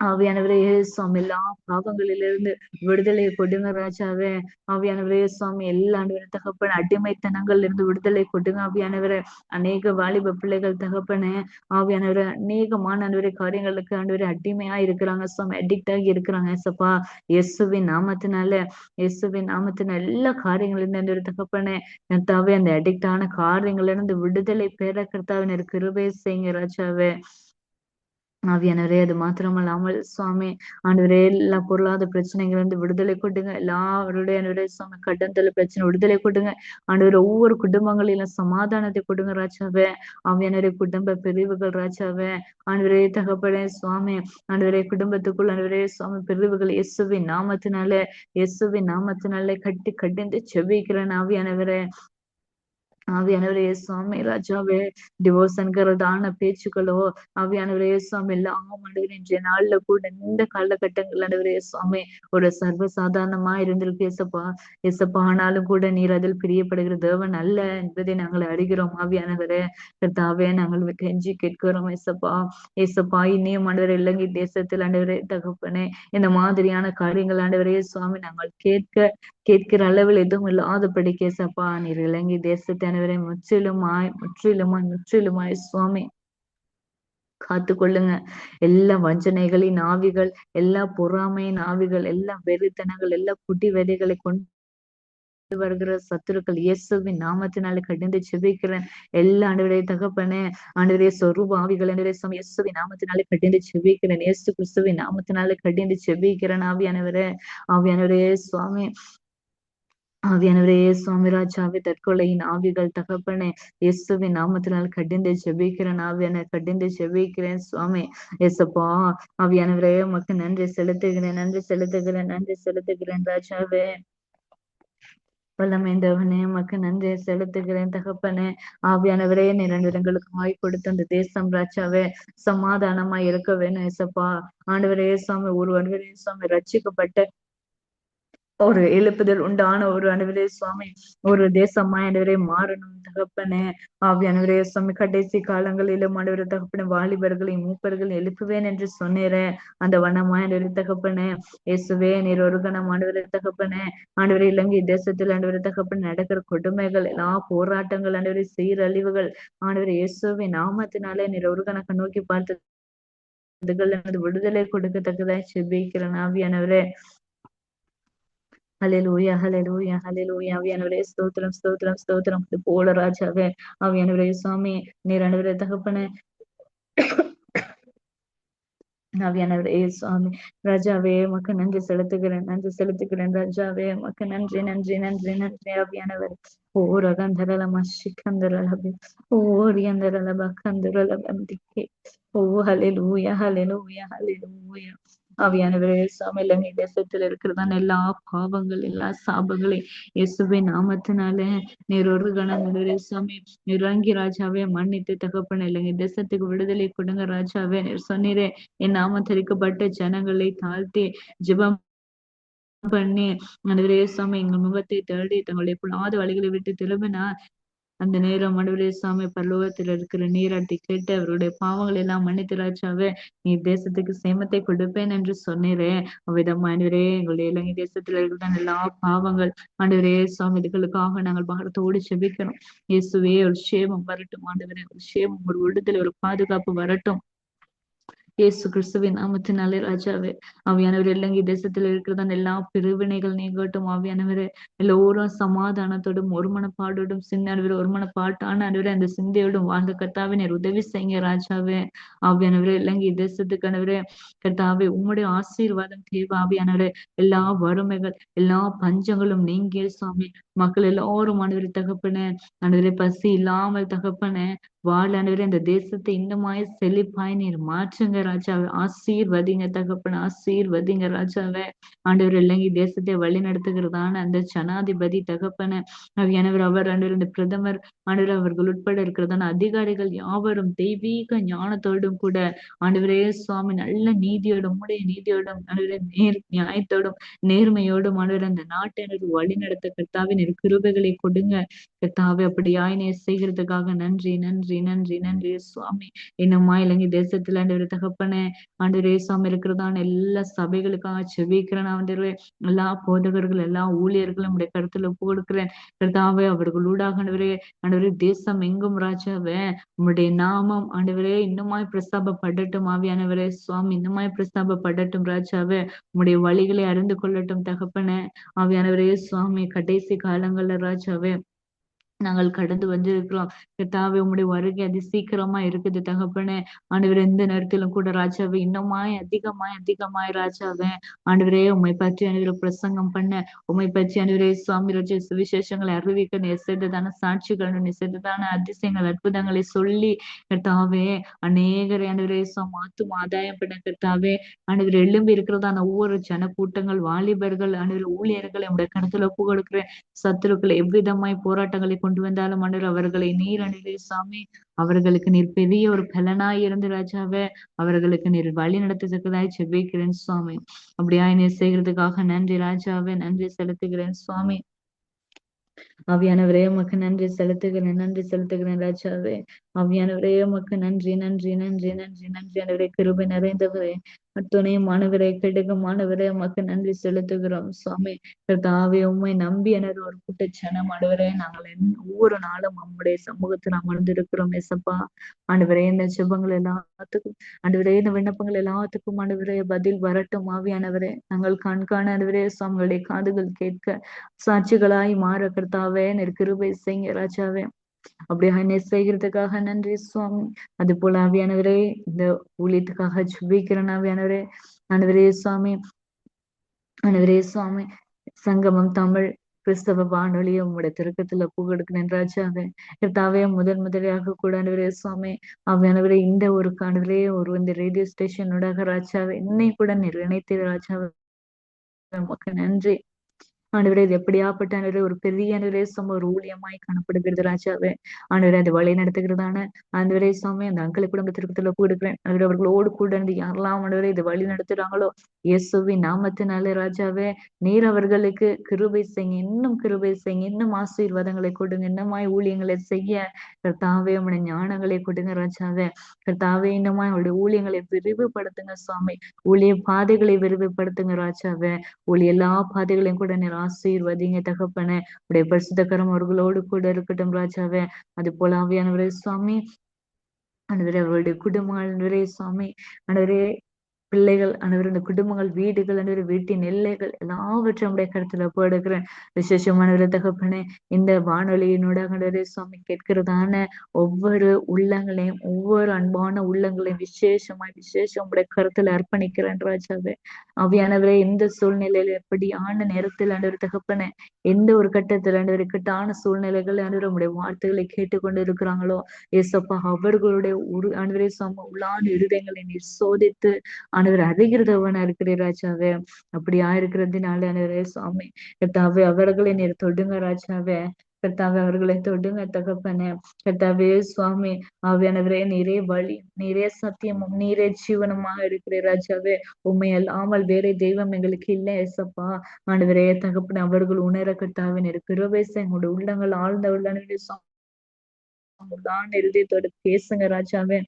ஆவியானவரே சுவாமி எல்லா பாவங்களிலிருந்து விடுதலை கொடுங்க ராஜாவே. ஆவியானவரே சுவாமி எல்லா தகப்பன அடிமைத்தனங்கள்ல இருந்து விடுதலை கொடுங்க ஆவியானவரே. அநேக வாலிப பிள்ளைகள் தகப்பனே ஆவியானவரே அநேகமான காரியங்களுக்கு ஆண்டவரே அடிமையா இருக்கிறாங்க சுவாமி, அடிக்ட் ஆகி இருக்கிறாங்க ஏசப்பா. இயேசுவின் நாமத்தினால எல்லா காரியங்களிலிருந்து தகப்பனே கர்த்தாவே அந்த அடிக்ட் ஆன காரியங்கள்ல இருந்து விடுதலை பெற கர்த்தாவே கிருபை செய்யுங்க ராஜாவே. ஆவியானவரே அது மாத்திரமல்லாமல் சுவாமி ஆண்டவரே எல்லா பொருளாதார பிரச்சனைகள் வந்து விடுதலை கொடுங்க. எல்லாருடைய சுவாமி கடன் பிரச்சனை விடுதலை கொடுங்க ஆண்டவரே. ஒவ்வொரு குடும்பங்களிலும் சமாதானத்தை கொடுங்க ராஜாவே. ஆவியானவரே குடும்ப பிரிவுகள் ராஜாவே, ஆண்டவரே தகப்பனே சுவாமி, ஆண்டவரே குடும்பத்துக்குள் ஆண்டவரே சுவாமி பிரிவுகள் இயேசுவின் நாமத்தினாலே கட்டி கடிந்து செபிக்கிறேன் ஆவியானவரே. ஆவியானவரே சுவாமி ராஜாவே, டிவோர்ஸ்ங்கிறதான பேச்சுக்களோ ஆவியானவரே சுவாமி எல்லாம் ஆண்டவரே இன்றைய நாள்ல கூட இந்த காலகட்டங்கள் ஆண்டவரே சுவாமி ஒரு சர்வசாதாரணமா இருந்திருக்கு ஏசப்பா. ஆனாலும் கூட நீர் அதில் பிரியப்படுகிற தேவன் அல்ல என்பதை நாங்கள் அறிகிறோம் ஆவியானவரே. கர்த்தாவே நாங்கள் கெஞ்சி கேட்கிறோம் ஏசப்பா. இன்னும் ஆண்டவரே இலங்கை தேசத்தில் ஆண்டவரே தகப்பனே இந்த மாதிரியான காரியங்கள் ஆண்டவரே சுவாமி நாங்கள் கேட்கிற அளவில் எதுவும் இல்லாதபடி கேசப்பா நீர் இலங்கை தேசத்தை முற்றிலுமாய் சுவாமி காத்து கொள்ளுங்க. எல்லா வஞ்சனைகளின் ஆவிகள், எல்லா பொறாமையின் ஆவிகள், எல்லா வெறித்தனங்கள், எல்லா குட்டி விதைகளை கொண்டு வருகிற சத்துருக்கள் இயேசுவின் நாமத்தினாலே கடிந்து செபிக்கிறேன். எல்லா ஆண்டவரே தகப்பனே, ஆண்டவரே சொரூப ஆவிகள் ஆண்டவரே இயேசுவின் நாமத்தினாலே கடிந்து செபிக்கிறேன். இயேசு கிறிஸ்துவின் நாமத்தினாலே கடிந்து செபிக்கிறேன். ஆவியானவரே சுவாமி, ஆவியானவரே சுவாமி ராஜாவே, தற்கொலையின் ஆவிகள் தகப்பனே இயேசுவின் நாமத்தினால் கடிந்து ஜெபிக்கிறேன். ஆவியான கடிந்து ஜெபிக்கிறேன் சுவாமி. இயேசப்பா, ஆவியானவரே உமக்கு நன்றி செலுத்துகிறேன் ராஜாவே. வல்லமைந்தவனே உமக்கு நன்றி செலுத்துகிறேன் தகப்பனே. ஆவியானவரே, நீர் எங்களுக்கு வாய் கொடுத்த அந்த தேசம் ராஜாவே சமாதானமா இருக்க வேணும் இயேசப்பா. ஆண்டவரே சுவாமி, ஆண்டவரே சுவாமி, ரட்சிக்கப்பட்ட ஒரு எழுப்புதல் உண்டான ஒரு ஆண்டவரே சுவாமி, ஒரு தேசமா ஆண்டவரே மாறணும் தகப்பனே. ஆவியானவரே சுவாமி, கடைசி காலங்களிலும் ஆண்டவரே தகப்பனே, வாலிபர்களையும் மூப்பர்களையும் எழுப்புவேன் என்று சொன்னீரேன். அந்த வண்ணமா ஆண்டவரே தகப்பனே இயேசுவே, நீர் ஒரு கணம் ஆண்டவரே தகப்பனே, ஆண்டவரே இலங்கை தேசத்தில் ஆண்டவரே தகப்பனே நடக்கிற கொடுமைகள், எல்லா போராட்டங்கள், ஆண்டவரே சீரழிவுகள், ஆண்டவரே இயேசுவின் நாமத்தினாலே நீர் ஒரு கணக்கு நோக்கி பார்த்து விடுதலை கொடுக்கத்தக்கதாய் செபிக்கிறேன். ஆவியானவரே, ஹல்லேலூயா, ஹல்லேலூயா, ஹல்லேலூயா. ஆவியானவரே ஸ்தோத்திரம், ஸ்தோத்திரம், ஸ்தோத்திரம். இது போல ராஜாவே, ஆவியானவரே சுவாமி, நீர் ஆண்டவரே தகப்பனே, ஆவியானவரே சுவாமி ராஜாவே உமக்கு நன்றி செலுத்துகிறேன் ராஜாவே. உமக்கு நன்றி. ஆவியானவர் ஓரகந்தரலம சிக்கந்தரலபி ஓரியந்தரலப கந்தரலபந்திக்கே. ஓ ஹல்லேலூயா, ஹல்லேலூயா, ஹல்லேலூயா. ஆவியானவரே சுவாமி, இலங்கை தேசத்தில் இருக்கிறதான எல்லா பாவங்கள், எல்லா சாபங்களையும் இயேசுவின் நாமத்தினாலே நீர் ஒரு கணம் சுவாமி இறங்கி ராஜாவே மன்னித்து தகப்பன இலங்கை தேசத்துக்கு விடுதலை கொடுங்க ராஜாவே. நீர் சொன்னீரே, என் நாமத்தரிக்கப்பட்ட ஜனங்களை தாழ்த்தி ஜெபம் பண்ணி ஆண்டவரே சுவாமி எங்கள் முகத்தை தேடி தங்களுடைய பொல்லாத வழிகளை விட்டு திரும்பினார். அந்த நேரம் ஆண்டவரே சுவாமி, பரலோகத்தில் இருக்கிற நீராட்டி கேட்டு அவருடைய பாவங்கள் எல்லாம் மன்னித்து ராஜாவே நீ தேசத்துக்கு சேமத்தை கொடுப்பேன் என்று சொன்னீரே. அவ்விதம் ஆண்டவரே எங்களுடைய இலங்கை தேசத்தில் இருக்கிற எல்லா பாவங்கள் ஆண்டவரே சுவாமி இதுகளுக்காக நாங்கள் பாரத்தோடு செபிக்கிறோம். இயேசுவே, ஒரு சேமம் வரட்டும் ஆண்டவரே, ஒரு சேமம், ஒரு விடுதலை, ஒரு பாதுகாப்பு வரட்டும் இயேசு கிறிஸ்துவின் நாமத்தினாலே ராஜாவே. ஆவியானவர் இலங்கை தேசத்தில் இருக்கிறதான எல்லா பிரிவினைகள் நீங்கட்டும் ஆவியானவரே. எல்லோரும் சமாதானத்தோடும் ஒரு மனப்பாடோடும் சிந்தானவர் ஒரு மனப்பாட்டான ஆண்டவரே அந்த சிந்தையோடும் வாழ்ந்த கர்த்தாவே நீர் உதவி செய்யுங்க ராஜாவே. ஆவியானவரே இலங்கை தேசத்துக்கு ஆண்டவரே கர்த்தாவே உம்முடைய ஆசீர்வாதம் தேவை ஆவியானவரே. எல்லா வறுமைகள், எல்லா பஞ்சங்களும் நீங்கிய சுவாமி, மக்கள் எல்லோரும் ஆண்டவரே தகப்பனே ஆண்டவரே பசி இல்லாமல் தகப்பனே வாழ ஆண்டவரே இந்த தேசத்தை இன்னுமாய் செழிப்பாய் நீர் மாற்றுங்க ராஜாவே. ஆசீர்வதிங்க தகப்பன, ஆசீர்வதிங்க ராஜாவே. ஆண்டவர் இலங்கை தேசத்தை வழி நடத்துகிறதான அந்த ஜனாதிபதி தகப்பன ஆவியானவர், அவர் ஆண்டவர் இந்த பிரதமர் ஆண்டவர் அவர்கள் உட்பட இருக்கிறதான அதிகாரிகள் யாவரும் தெய்வீக ஞானத்தோடும் கூட ஆண்டவரே சுவாமி நல்ல நீதியோடும் உம்முடைய நீதியோடும் ஆண்டவரே நியாயத்தோடும் நேர்மையோடும் ஆண்டவர் அந்த நாட்டை வழி நடத்த கர்த்தாவே நீர் கிருபைகளை கொடுங்க கர்த்தாவே. அப்படியாய் நீர் செய்கிறதுக்காக நன்றி சுவாமி. இன்னுமா இலங்கை தேசத்துல ஆண்டவரே தகப்பனே ஆண்டவரே சுவாமி இருக்கிறதான எல்லா சபைகளுக்காக செபிக்கிறேன் ஆண்டவரே. எல்லா போதகர்கள், எல்லா ஊழியர்களும் உடைய கருத்துல ஒப்பு கொடுக்கிறேன் கர்த்தாவே. அவர்களூடாக ஆண்டவரே தேசம் எங்கும் ராஜாவே உம்முடைய நாமம் ஆண்டவரே இன்னுமாய் பிரஸ்தாபப்படட்டும் ஆவியானவரே சுவாமி, இன்னுமாய் பிரஸ்தாபப்படட்டும் ராஜாவே. உம்முடைய வழிகளை அறிந்து கொள்ளட்டும் தகப்பனே ஆவியானவரே சுவாமி. கடைசி காலங்கள்ல ராஜாவே நாங்கள் கடந்து வந்திருக்கிறோம் கர்த்தாவே. உம்முடைய வருகை அதி சீக்கிரமா இருக்குது தகப்பனே. ஆண்டவரே எந்த நேரத்திலும் கூட ராஜாவே இன்னுமாய் அதிகமாய் ராஜாவே ஆண்டவரே உம்மை பற்றி ஆண்டவரே பிரசங்கம் பண்ண, உம்மை பற்றி ஆண்டவரே சுவாமி ராஜ சுவிசேஷங்களை அறிவிக்க நிசைத்ததான சாட்சிகள், நிசைத்ததான அதிசயங்கள், அற்புதங்களை சொல்லி கர்த்தாவே அநேகரை ஆண்டவரே ஆத்தும் ஆதாயம் பண்ண கர்த்தாவே. ஆண்டவர் எழும்பி இருக்கிறதான ஒவ்வொரு ஜன கூட்டங்கள், வாலிபர்கள், ஆண்டவர் ஊழியர்களை உடைய கருத்துல ஒப்பு கொடுக்கிறேன். சத்துருக்கள் எவ்விதமாய் போராட்டங்களை கொண்டு வந்தாலும் ஆண்டவர் அவர்களை நீர் ஆண்டவரே சாமி, அவர்களுக்கு நீர் பெரிய ஒரு பலனாய் இருந்து ராஜாவே அவர்களுக்கு நீர் வழி நடத்தத்தக்கதாய் செபிக்கிறேன் சுவாமி. அப்படியா நீர் செய்கிறதுக்காக நன்றி ராஜாவே, நன்றி செலுத்துகிறேன் சுவாமி. ஆவியானவரே உமக்கு நன்றி செலுத்துகிறேன் ராஜாவே. ஆவியானவரே உமக்கு நன்றி நன்றி நன்றி நன்றி நன்றி ஆண்டவரே. கிருபை நிறைந்தவரே, துணையுமானவரே, கெடுகமானவரே, உமக்கு நன்றி செலுத்துகிறோம் சுவாமி. கர்த்தாவே, உம்மை நம்பி எனது ஒரு கூட்டச்சனம் ஆண்டவரே, நாங்கள் ஒவ்வொரு நாளும் நம்முடைய சமூகத்தில் அமர்ந்திருக்கிறோம் ஏசப்பா. ஆண்டவரே, இந்த ஜெபங்கள் எல்லாத்துக்கும் ஆண்டவரே, இந்த விண்ணப்பங்கள் எல்லாத்துக்கும் ஆண்டவரே பதில் வரட்டும் ஆவியானவரே. நாங்கள் கண்காண ஆண்டவரே சுவாமிகளுடைய காதுகள் கேட்க சாட்சிகளாய் மாற கர்த்தாவே நீர் கிருபை செய்யுங்க ராஜாவே. அப்படியே என்னை செய்கிறதுக்காக நன்றி சுவாமி. அது போல ஆவியானவரே, இந்த ஊழியத்துக்காக ஜெபிக்கிறேன் ஆவியானவரே. ஆண்டவரே சுவாமி, ஆண்டவரே சுவாமி, சங்கமம் தமிழ் கிறிஸ்தவ வானொலியை உங்களுடைய திருக்கத்துல ஒப்புக்கொடுக்கிறேன் ராஜாவே. கர்த்தாவே, முதலியாக கூட ஆண்டவரே சுவாமி, ஆவியானவரே, இந்த ஒரு ஆண்டவரே இந்த ரேடியோ ஸ்டேஷனோட ராஜாவே என்னை கூட நீர் இணைத்தீர் ராஜாவே. உமக்கு நன்றி ஆண்டவரே. இது எப்படியாப்பட்ட ஆண்டவரே ஒரு பெரிய ஆண்டவரே சுவாமி ஒரு ஊழியமாய் காணப்படுகிறது ராஜாவே. ஆண்டவரே, அது வழி நடத்துகிறதான ஆண்டவரே சுவாமி, அந்த அக்களை கூட உங்க திருப்பத்துல ஒப்புக்கொடுக்கிறேன் ஆண்டவரே. அவர்களோடு கூட இருந்து யாரெல்லாம் ஆண்டவரே இது வழி நடத்துறாங்களோ இயேசுவின் நாமத்தினாலே ராஜாவே, நீர் அவர்களுக்கு கிருபை செய்யுங்க, இன்னும் கிருபை செய்யுங்க, இன்னும் ஆசீர்வாதங்களை கொடுங்க, இன்னமாய் ஊழியங்களை செய்ய கர்த்தாவே உம்முடைய ஞானங்களை கொடுங்க ராஜாவே. கர்த்தாவே, இன்னமாய் அவருடைய ஊழியங்களை விரிவுபடுத்துங்க சுவாமி. ஊழிய பாதைகளை விரிவுபடுத்துங்க ராஜாவே. எல்லா பாதைகளையும் கூட நீர் ஆசீர்வதிங்க தகப்பனே. உடைய பரிசுத்த கரம் அவர்களோடு கூட இருக்கட்டும் ராஜாவே. அது போல ஆவியானவரே சுவாமி, ஆண்டவரே, அவருடைய குடும்பங்கள் ஆண்டவரே சுவாமி, ஆண்டவரே, பிள்ளைகள் ஆண்டவரே, இந்த குடும்பங்கள், வீடுகள் ஆண்டவரே, வீட்டின் எல்லைகள் எல்லாவற்றையும் உடைய கருத்துல ஒப்படைக்கிறேன். விசேஷமானவரே தகப்பனே, இந்த வானொலியினோட ஆண்டவரே சுவாமி கேட்கிறதான ஒவ்வொரு உள்ளங்களையும், ஒவ்வொரு அன்பான உள்ளங்களையும் விசேஷம் உடைய கருத்துல அர்ப்பணிக்கிறேன் ராஜாவே. ஆவியானவரே, எந்த சூழ்நிலையில எப்படியான நேரத்தில் ஆண்டவர் தகப்பனே, எந்த ஒரு கட்டத்தில் ஆண்டவர் இக்கட்டான சூழ்நிலைகள் ஆண்டவர் உடைய வார்த்தைகளை கேட்டுக்கொண்டு இருக்கிறாங்களோ ஏசப்பா, அவர்களுடைய ஆண்டவரே சுவாமி உள்ளான இருதயங்களை நீர் சோதித்து ஆண்டவர் அறிகிறதவனா இருக்கிற ராஜாவே. அப்படியா இருக்கிறதுனால ஆண்டவரே சுவாமி, கர்த்தாவே, அவர்களை நீர் தொடுங்க ராஜாவே. கர்த்தாவே, அவர்களை தொடுங்க தகப்பனே. கர்த்தாவே சுவாமி, ஆவியானவரே, நீரே வழி, நீரே சத்தியமும், நீரே ஜீவனமாக இருக்கிற ராஜாவே. உண்மை அல்லாமல் வேற தெய்வம் எங்களுக்கு இல்லை ஏசப்பா. ஆண்டவரே தகப்பனே, அவர்கள் உணர கர்த்தாவே நீர் கிருபை செய்யுங்க. உங்களுடைய உள்ளங்கள் ஆழ்ந்த உள்ளான இருதயத்தோட பேசுங்க ராஜாவே.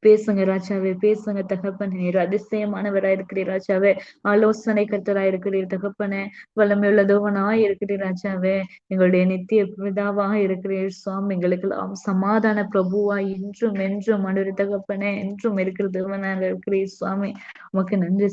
பேசுங்க ராஜாவே, பேசுங்க தகப்பனே. நீர் அதிசயமானவராய் இருக்கிறீர் ராஜாவே. ஆலோசனை கர்த்தராய் இருக்கிறீர் தகப்பனே. வல்லமையுள்ள தேவனாய் இருக்கிறீர் ராஜாவே. எங்களுடைய நித்திய பிதாவாக இருக்கிறீர் சுவாமி. எங்களுக்கெல்லாம் சமாதான பிரபுவாய் இன்றும் என்றும் ஆண்டவரே தகப்பனே, என்றும் இருக்கிற தேவனாக இருக்கிறீர் சுவாமி. உமக்கு நன்றி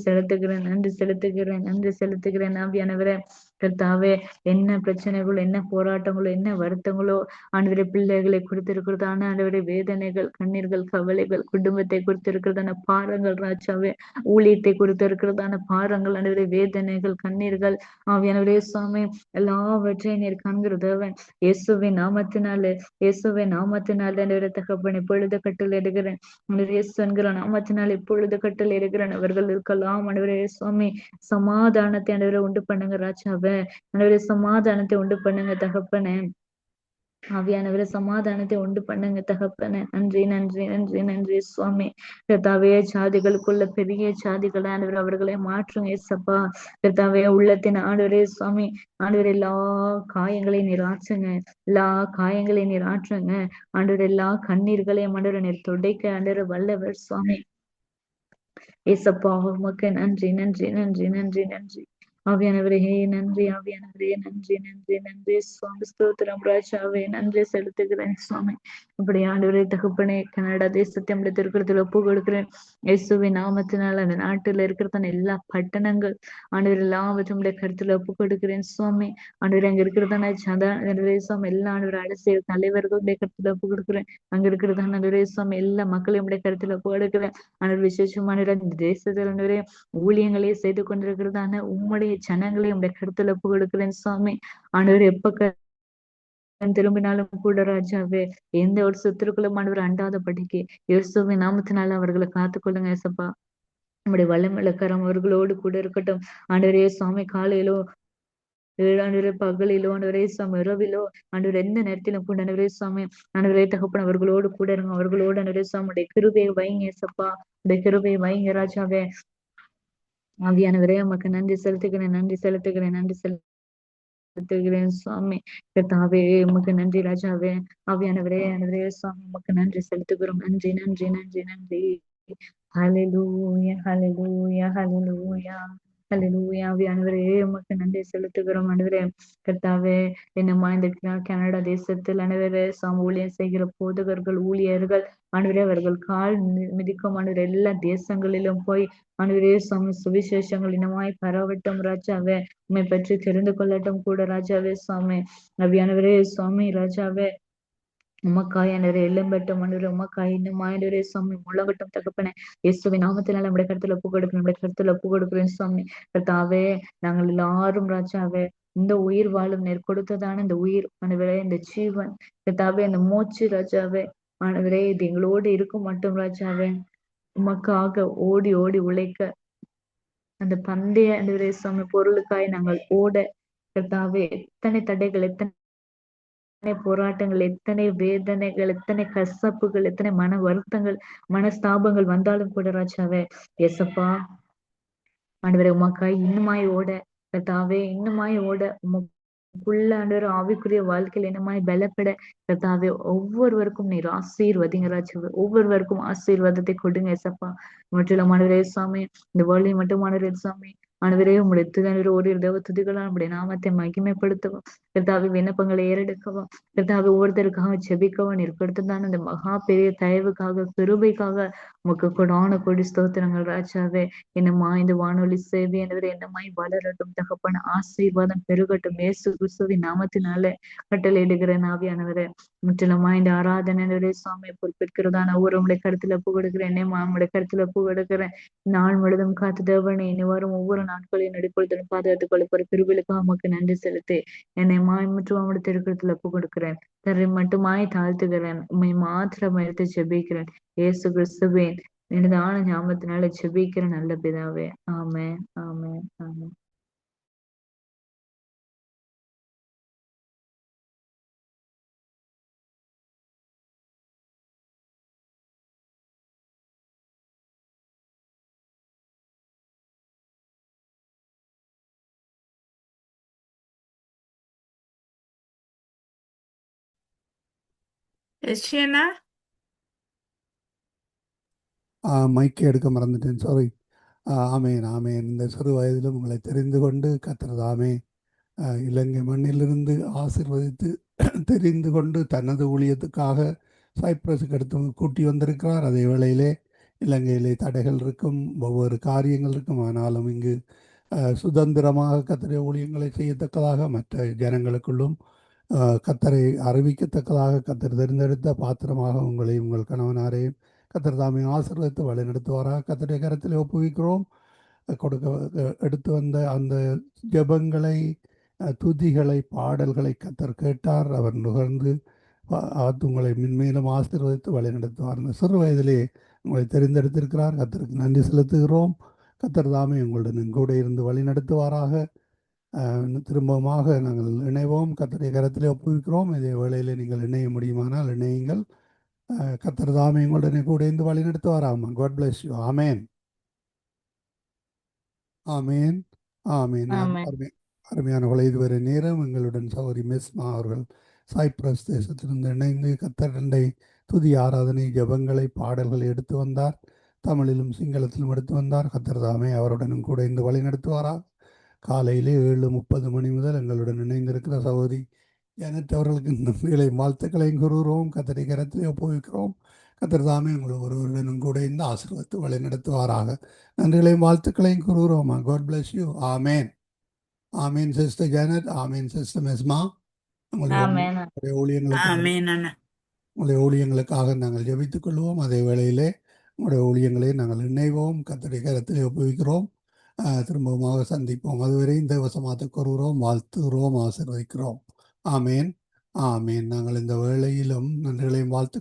செலுத்துகிறேன் ஆவியானவரே. கர்த்தாவே, என்ன பிரச்சனைகளோ, என்ன போராட்டங்களோ, என்ன வருத்தங்களோ ஆண்டவரே பிள்ளைகளை கொடுத்திருக்கிறதான ஆண்டவரே வேதனைகள், கண்ணீர்கள், கவலைகள், குடும்பத்தை கொடுத்திருக்கிறதான பாரங்கள் ராஜாவே, ஊழியத்தை கொடுத்திருக்கிறதான பாரங்கள் ஆண்டவரே, வேதனைகள், கண்ணீர்கள், ஆவியானவரே சுவாமி, எல்லாவற்றையும் நீர் காண்கிற தேவன். இயேசுவின் நாமத்தினாலே ஆண்டவரே தகப்பன் இப்பொழுது கட்டளை எடுக்கிறேன். இயேசு என்கிற நாமத்தினால் இப்பொழுது கட்டளை எடுக்கிறேன். அவர்கள் இருக்கலாம் ஆண்டவரே சுவாமி, சமாதானத்தை ஆண்டவரே உண்டு பண்ணுங்க ராஜாவே. ஆண்டவரே, சமாதானத்தை உண்டு பண்ணுங்க தகப்பனே. ஆவியானவரை சமாதானத்தை உண்டு பண்ணுங்க தகப்பனே. நன்றி சுவாமி. கர்த்தாவே, ஜாதிகளுக்குள்ள பெரிய ஜாதிகள் ஆண்டவர் அவர்களை மாற்றுங்க ஏசப்பா. கர்த்தாவே, உள்ளத்தின் ஆண்டவரே சுவாமி, ஆண்டவர் எல்லா காயங்களையும் நீர் ஆற்றுங்க. ஆண்டவர் எல்லா கண்ணீர்களையும் ஆண்டவர் நீர் துடைக்க ஆண்டவர் வல்லவர் சுவாமி. ஏசப்பா, உமக்கு நன்றி. ஆவியானவரே நன்றி. சுவாமி ஸ்தோத்திரம் ராஜாவே. நன்றி செலுத்துகிறேன் சுவாமி. இப்படி ஆண்டவரே தகப்பனே, கனடா தேசத்தை நம்முடைய திருக்குறத்தில் ஒப்பு கொடுக்கிறேன் இயேசுவின் நாமத்தினால். அந்த நாட்டுல இருக்கிறதான எல்லா பட்டணங்கள் ஆண்டவர் எல்லாவற்றும் கருத்துல ஒப்பு கொடுக்கிறேன் சுவாமி. ஆண்டவர் அங்க இருக்கிறதான சுவாமி எல்லா ஆண்டவர் அரசியல் தலைவர்களுடைய கருத்துல ஒப்பு கொடுக்கிறேன். அங்க இருக்கிறதான சுவாமி எல்லா மக்களையும் கருத்துல ஒப்பு கொடுக்கிறேன். ஆண்டவர் விசேஷமான தேசத்துல ஊழியங்களே செய்து கொண்டிருக்கிறதான உம்முடைய ஜனங்களை உடைய கருத்துல ஒப்பு கொடுக்கிறேன் சுவாமி. ஆண்டவர் எப்ப திரும்பினாலும் கூட ராஜாவே, எந்த ஒரு சுத்திருக்குள்ளும் ஆண்டவர் அண்டாதபடிக்கு இயேசுவின் நாமத்தினால அவர்களை காத்துக்கொள்ளுங்க ஏசப்பா. நம்முடைய வல்லமையுள்ள கரம் அவர்களோடு கூட இருக்கட்டும். ஆண்டவரே சுவாமி, காலையிலோ ஆண்டவரே பகலிலோ ஆண்டவரே சுவாமி, இரவிலோ ஆண்டவர் எந்த நேரத்திலும் கூட ஆண்டவரே சுவாமி, ஆண்டவரே தகப்பன் அவர்களோடு கூட இருங்க. அவர்களோடு ஆண்டவரே சுவாமி உடைய கிருபையை வைங்க ஏசப்பா. உடைய கிருபையை வைங்க ராஜாவே. ஆவியானவரே உமக்கு நன்றி செலுத்துகிறேன். செலுத்துகிறேன் சுவாமி. கர்த்தாவே உமக்கு நன்றி ராஜாவே. ஆவியானவரே ஆண்டவரே சுவாமி உமக்கு நன்றி செலுத்துகிறோம். நன்றி நன்றி நன்றி நன்றி. ஹalleluya ஹalleluya ஹalleluya ஹalleluya. ஆவியானவரே உமக்கு நன்றி செலுத்துகிறோம் ஆண்டவரே. கர்த்தாவே என்னம்மா இந்த கனடா தேசத்தில் ஆண்டவரே சாமி ஊழியம் செய்கிற போதகர்கள் ஊழியர்கள் ஆண்டவரே அவர்கள் கால் மிதிக்கும் ஆண்டவரே எல்லா தேசங்களிலும் போய் ஆண்டவரே சாமி சுவிசேஷங்கள் இனமாய் பரவட்டும் ராஜாவே. உம்மை பற்றி தெரிந்து கொள்ளட்டும் கூட ராஜாவே சுவாமி. ஆவியானவரே சுவாமி ராஜாவே உமக்காய் ஆண்டவரே எலும்பட்டும் ஆண்டவரே உமக்காய் இன்னும் ஆண்டவரே சுவாமி முழங்கட்டும் தகப்பனே. இயேசுவின் நாமத்தினால நம்முடைய கருத்துல ஒப்பு கொடுக்கிறேன். நம்முடைய கருத்துல ஒப்பு கொடுக்கிறேன் சுவாமி. கர்த்தாவே நாங்கள் எல்லாரும் ராஜாவே இந்த உயிர் வாழும் நேர் கொடுத்ததான இந்த உயிர் ஆண்டவரே இந்த ஜீவன் கர்த்தாவே இந்த மூச்சு ராஜாவே ஆண்டவரே இது எங்களோடு இருக்கும் மட்டும் ராஜாவே உமக்காக ஓடி ஓடி உழைக்க அந்த பந்தய ஆண்டவரே சுவாமி பொருளுக்காய் நாங்கள் ஓட கர்த்தாவே எத்தனை தடைகள் எத்தனை போராட்டங்கள் எத்தனை வேதனைகள் எத்தனை கசப்புகள் எத்தனை மன வருத்தங்கள் மனஸ்தாபங்கள் வந்தாலும் கூட ராஜாவே எசப்பா ஆண்டவரே உமக்காய் இன்னுமாய் ஓட கர்த்தாவே இன்னுமாய் ஓட உமக்குள்ள ஆண்டவர் ஆவிக்குரிய வாழ்க்கையில் இன்னுமாய் பலப்பட கர்த்தாவே ஒவ்வொருவருக்கும் நீர் ஆசீர்வதிங்க ராஜாவே. ஒவ்வொருவருக்கும் ஆசீர்வாதத்தை கொடுங்க எசப்பா. முற்றிலும் ஆண்டவரே சுவாமி இந்த வேர்ல்டை மட்டும் ஆண்டவரே சுவாமி ஆண்டவரே உங்களுடைய துதிகள் ஒரு தேவ துதிகளால் நம்முடைய நாமத்தை மகிமைப்படுத்தவும் கர்த்தாவே விண்ணப்பங்களை ஏறெடுக்கவும் கர்த்தாவே ஒவ்வொருத்தருக்காக செபிக்கவும் நீர் கொடுத்ததான இந்த மகா பெரிய தயவுக்காக கிருபைக்காக உமக்கு கொடான கொடி ஸ்தோத்திரங்கள் ராஜாவே. என்னம்மா இந்த வானொலி சேவை என்பது என்னமாய் வளரட்டும் தகப்பன ஆசீர்வாதம் பெருகட்டும் இயேசு கிறிஸ்துவின் நாமத்தினாலே கட்டளையிடுகிற ஆவியானவரே. முற்றிலுமா இந்த ஆராதனை சுவாமி பொறுப்பேற்கிறதான ஒவ்வொரு உங்களுடைய கருத்துல ஒப்பு கொடுக்கிறேன். என்னம்மா உங்களுடைய கருத்துல ஒப்பு கொடுக்கிறேன். நாள் முழுதும் காத்து தேவனை இனி வரும் ஒவ்வொரு நாட்களையும் நடுப்பொழுதும் பாதுகாத்துக் கொள்ளப்போற கிருபைகளுக்காக உமக்கு நன்றி செலுத்தி என்னை மற்றும் அவனுடைய திருக்கத்துல ஒப்பு கொடுக்கிறேன். தரை மட்டுமாய் தாழ்த்துகிறேன். உண்மை மாத்திரம் எடுத்து ஜெபிக்கிறேன். இயேசு கிறிஸ்துவின் எனதான ஞாபகத்தினால ஜெபிக்கிற நல்ல பிதாவே. ஆமென் ஆமென் ஆமென். எஸ்டியண்ணா மைக்கை எடுக்க மறந்துட்டேன், சாரி. ஆமேன் ஆமேன். இந்த சிறு வயதிலும் உங்களை தெரிந்து கொண்டு கத்திரதாமே இலங்கை மண்ணிலிருந்து ஆசீர்வதித்து தெரிந்து கொண்டு தனது ஊழியத்துக்காக சைப்ரஸுக்கு எடுத்து கூட்டி வந்திருக்கிறார். அதே வேளையிலே இலங்கையிலே தடைகள் இருக்கும், ஒவ்வொரு காரியங்கள் இருக்கும். ஆனாலும் இங்கு சுதந்திரமாக கத்தரை ஊழியங்களை செய்யத்தக்கதாக மற்ற ஜனங்களுக்குள்ளும் கத்தரை அறிவிக்கத்தக்கதாக கத்தர் தேர்ந்தெடுத்த பாத்திரமாக உங்களை உங்கள் கணவனாரையும் கத்தர் தாமே ஆசீர்வதித்து வழிநடத்துவாராக கத்தருடைய கரத்தில் ஒப்புவிக்கிறோம். எடுத்து வந்த அந்த ஜெபங்களை துதிகளை பாடல்களை கத்தர் கேட்டார். அவர் நுகர்ந்து உங்களை மென்மேலும் ஆசீர்வதித்து வழிநடத்துவார். இந்த சிறு வயதிலே உங்களை தெரிந்தெடுத்திருக்கிறார். கத்தருக்கு நன்றி செலுத்துகிறோம். கத்தர் தாமே உங்களுடன் கூட இருந்து வழிநடத்துவாராக. திரும்பமாக நாங்கள் இணைவோம். கத்தருடைய கரத்திலே ஒப்புவிக்கிறோம். இதே வேளையில் நீங்கள் இணைய முடியுமானால் இணையுங்கள். கத்தர் தாமே உங்களுடனே கூட இருந்து வழிநடத்துவாராம். God bless you. ஆமேன் ஆமேன் ஆமேன். அருமையானவர்களை இதுவரை நேரம் எங்களுடன் சகோதரி மெஸ்மா அவர்கள் சைப்ரஸ் தேசத்திலிருந்து இணைந்து கத்தரண்டை துதி ஆராதனை ஜபங்களை பாடல்களை எடுத்து வந்தார். தமிழிலும் சிங்களத்திலும் எடுத்து வந்தார். கத்தர் தாமே அவருடனும் கூட இருந்து வழி நடத்துவாரா. காலையிலே 7:30 முதல் எங்களுடன் இணைந்திருக்கிற சகோதரி ஜனத் அவர்களுக்கு நன்றிகளையும் வாழ்த்துக்களையும் கூறுகிறோம். கத்தரை கரத்திலே ஒப்புவிக்கிறோம். கத்தர் தாமே உங்கள் ஒருவருடனும் கூட இந்த ஆசீர்வாதத்தை வழி நடத்துவாராக. நன்றிகளையும் வாழ்த்துக்களையும் கூறுகிறோம். God bless you. ஆமேன் ஆமேன் சிஸ்டர் ஜானட். ஆமேன் சிஸ்டர் மெஸ்மா. உங்களுடைய ஊழியங்களுக்காக நாங்கள் ஜெபித்துக் கொள்வோம். அதே வேளையிலே உங்களுடைய ஊழியங்களை நாங்கள் இணைவோம். கத்தரை கரத்திலே ஒப்புவிக்கிறோம். திரும்பமாக சந்திப்போம். அதுவரை இந்த வசமாத்தை கூறுகிறோம், வாழ்த்துகிறோம், ஆசீர்வதிக்கிறோம். ஆமேன் ஆமேன். நாங்கள் இந்த வேளையிலும் நன்றிகளையும் வாழ்த்துக்கள்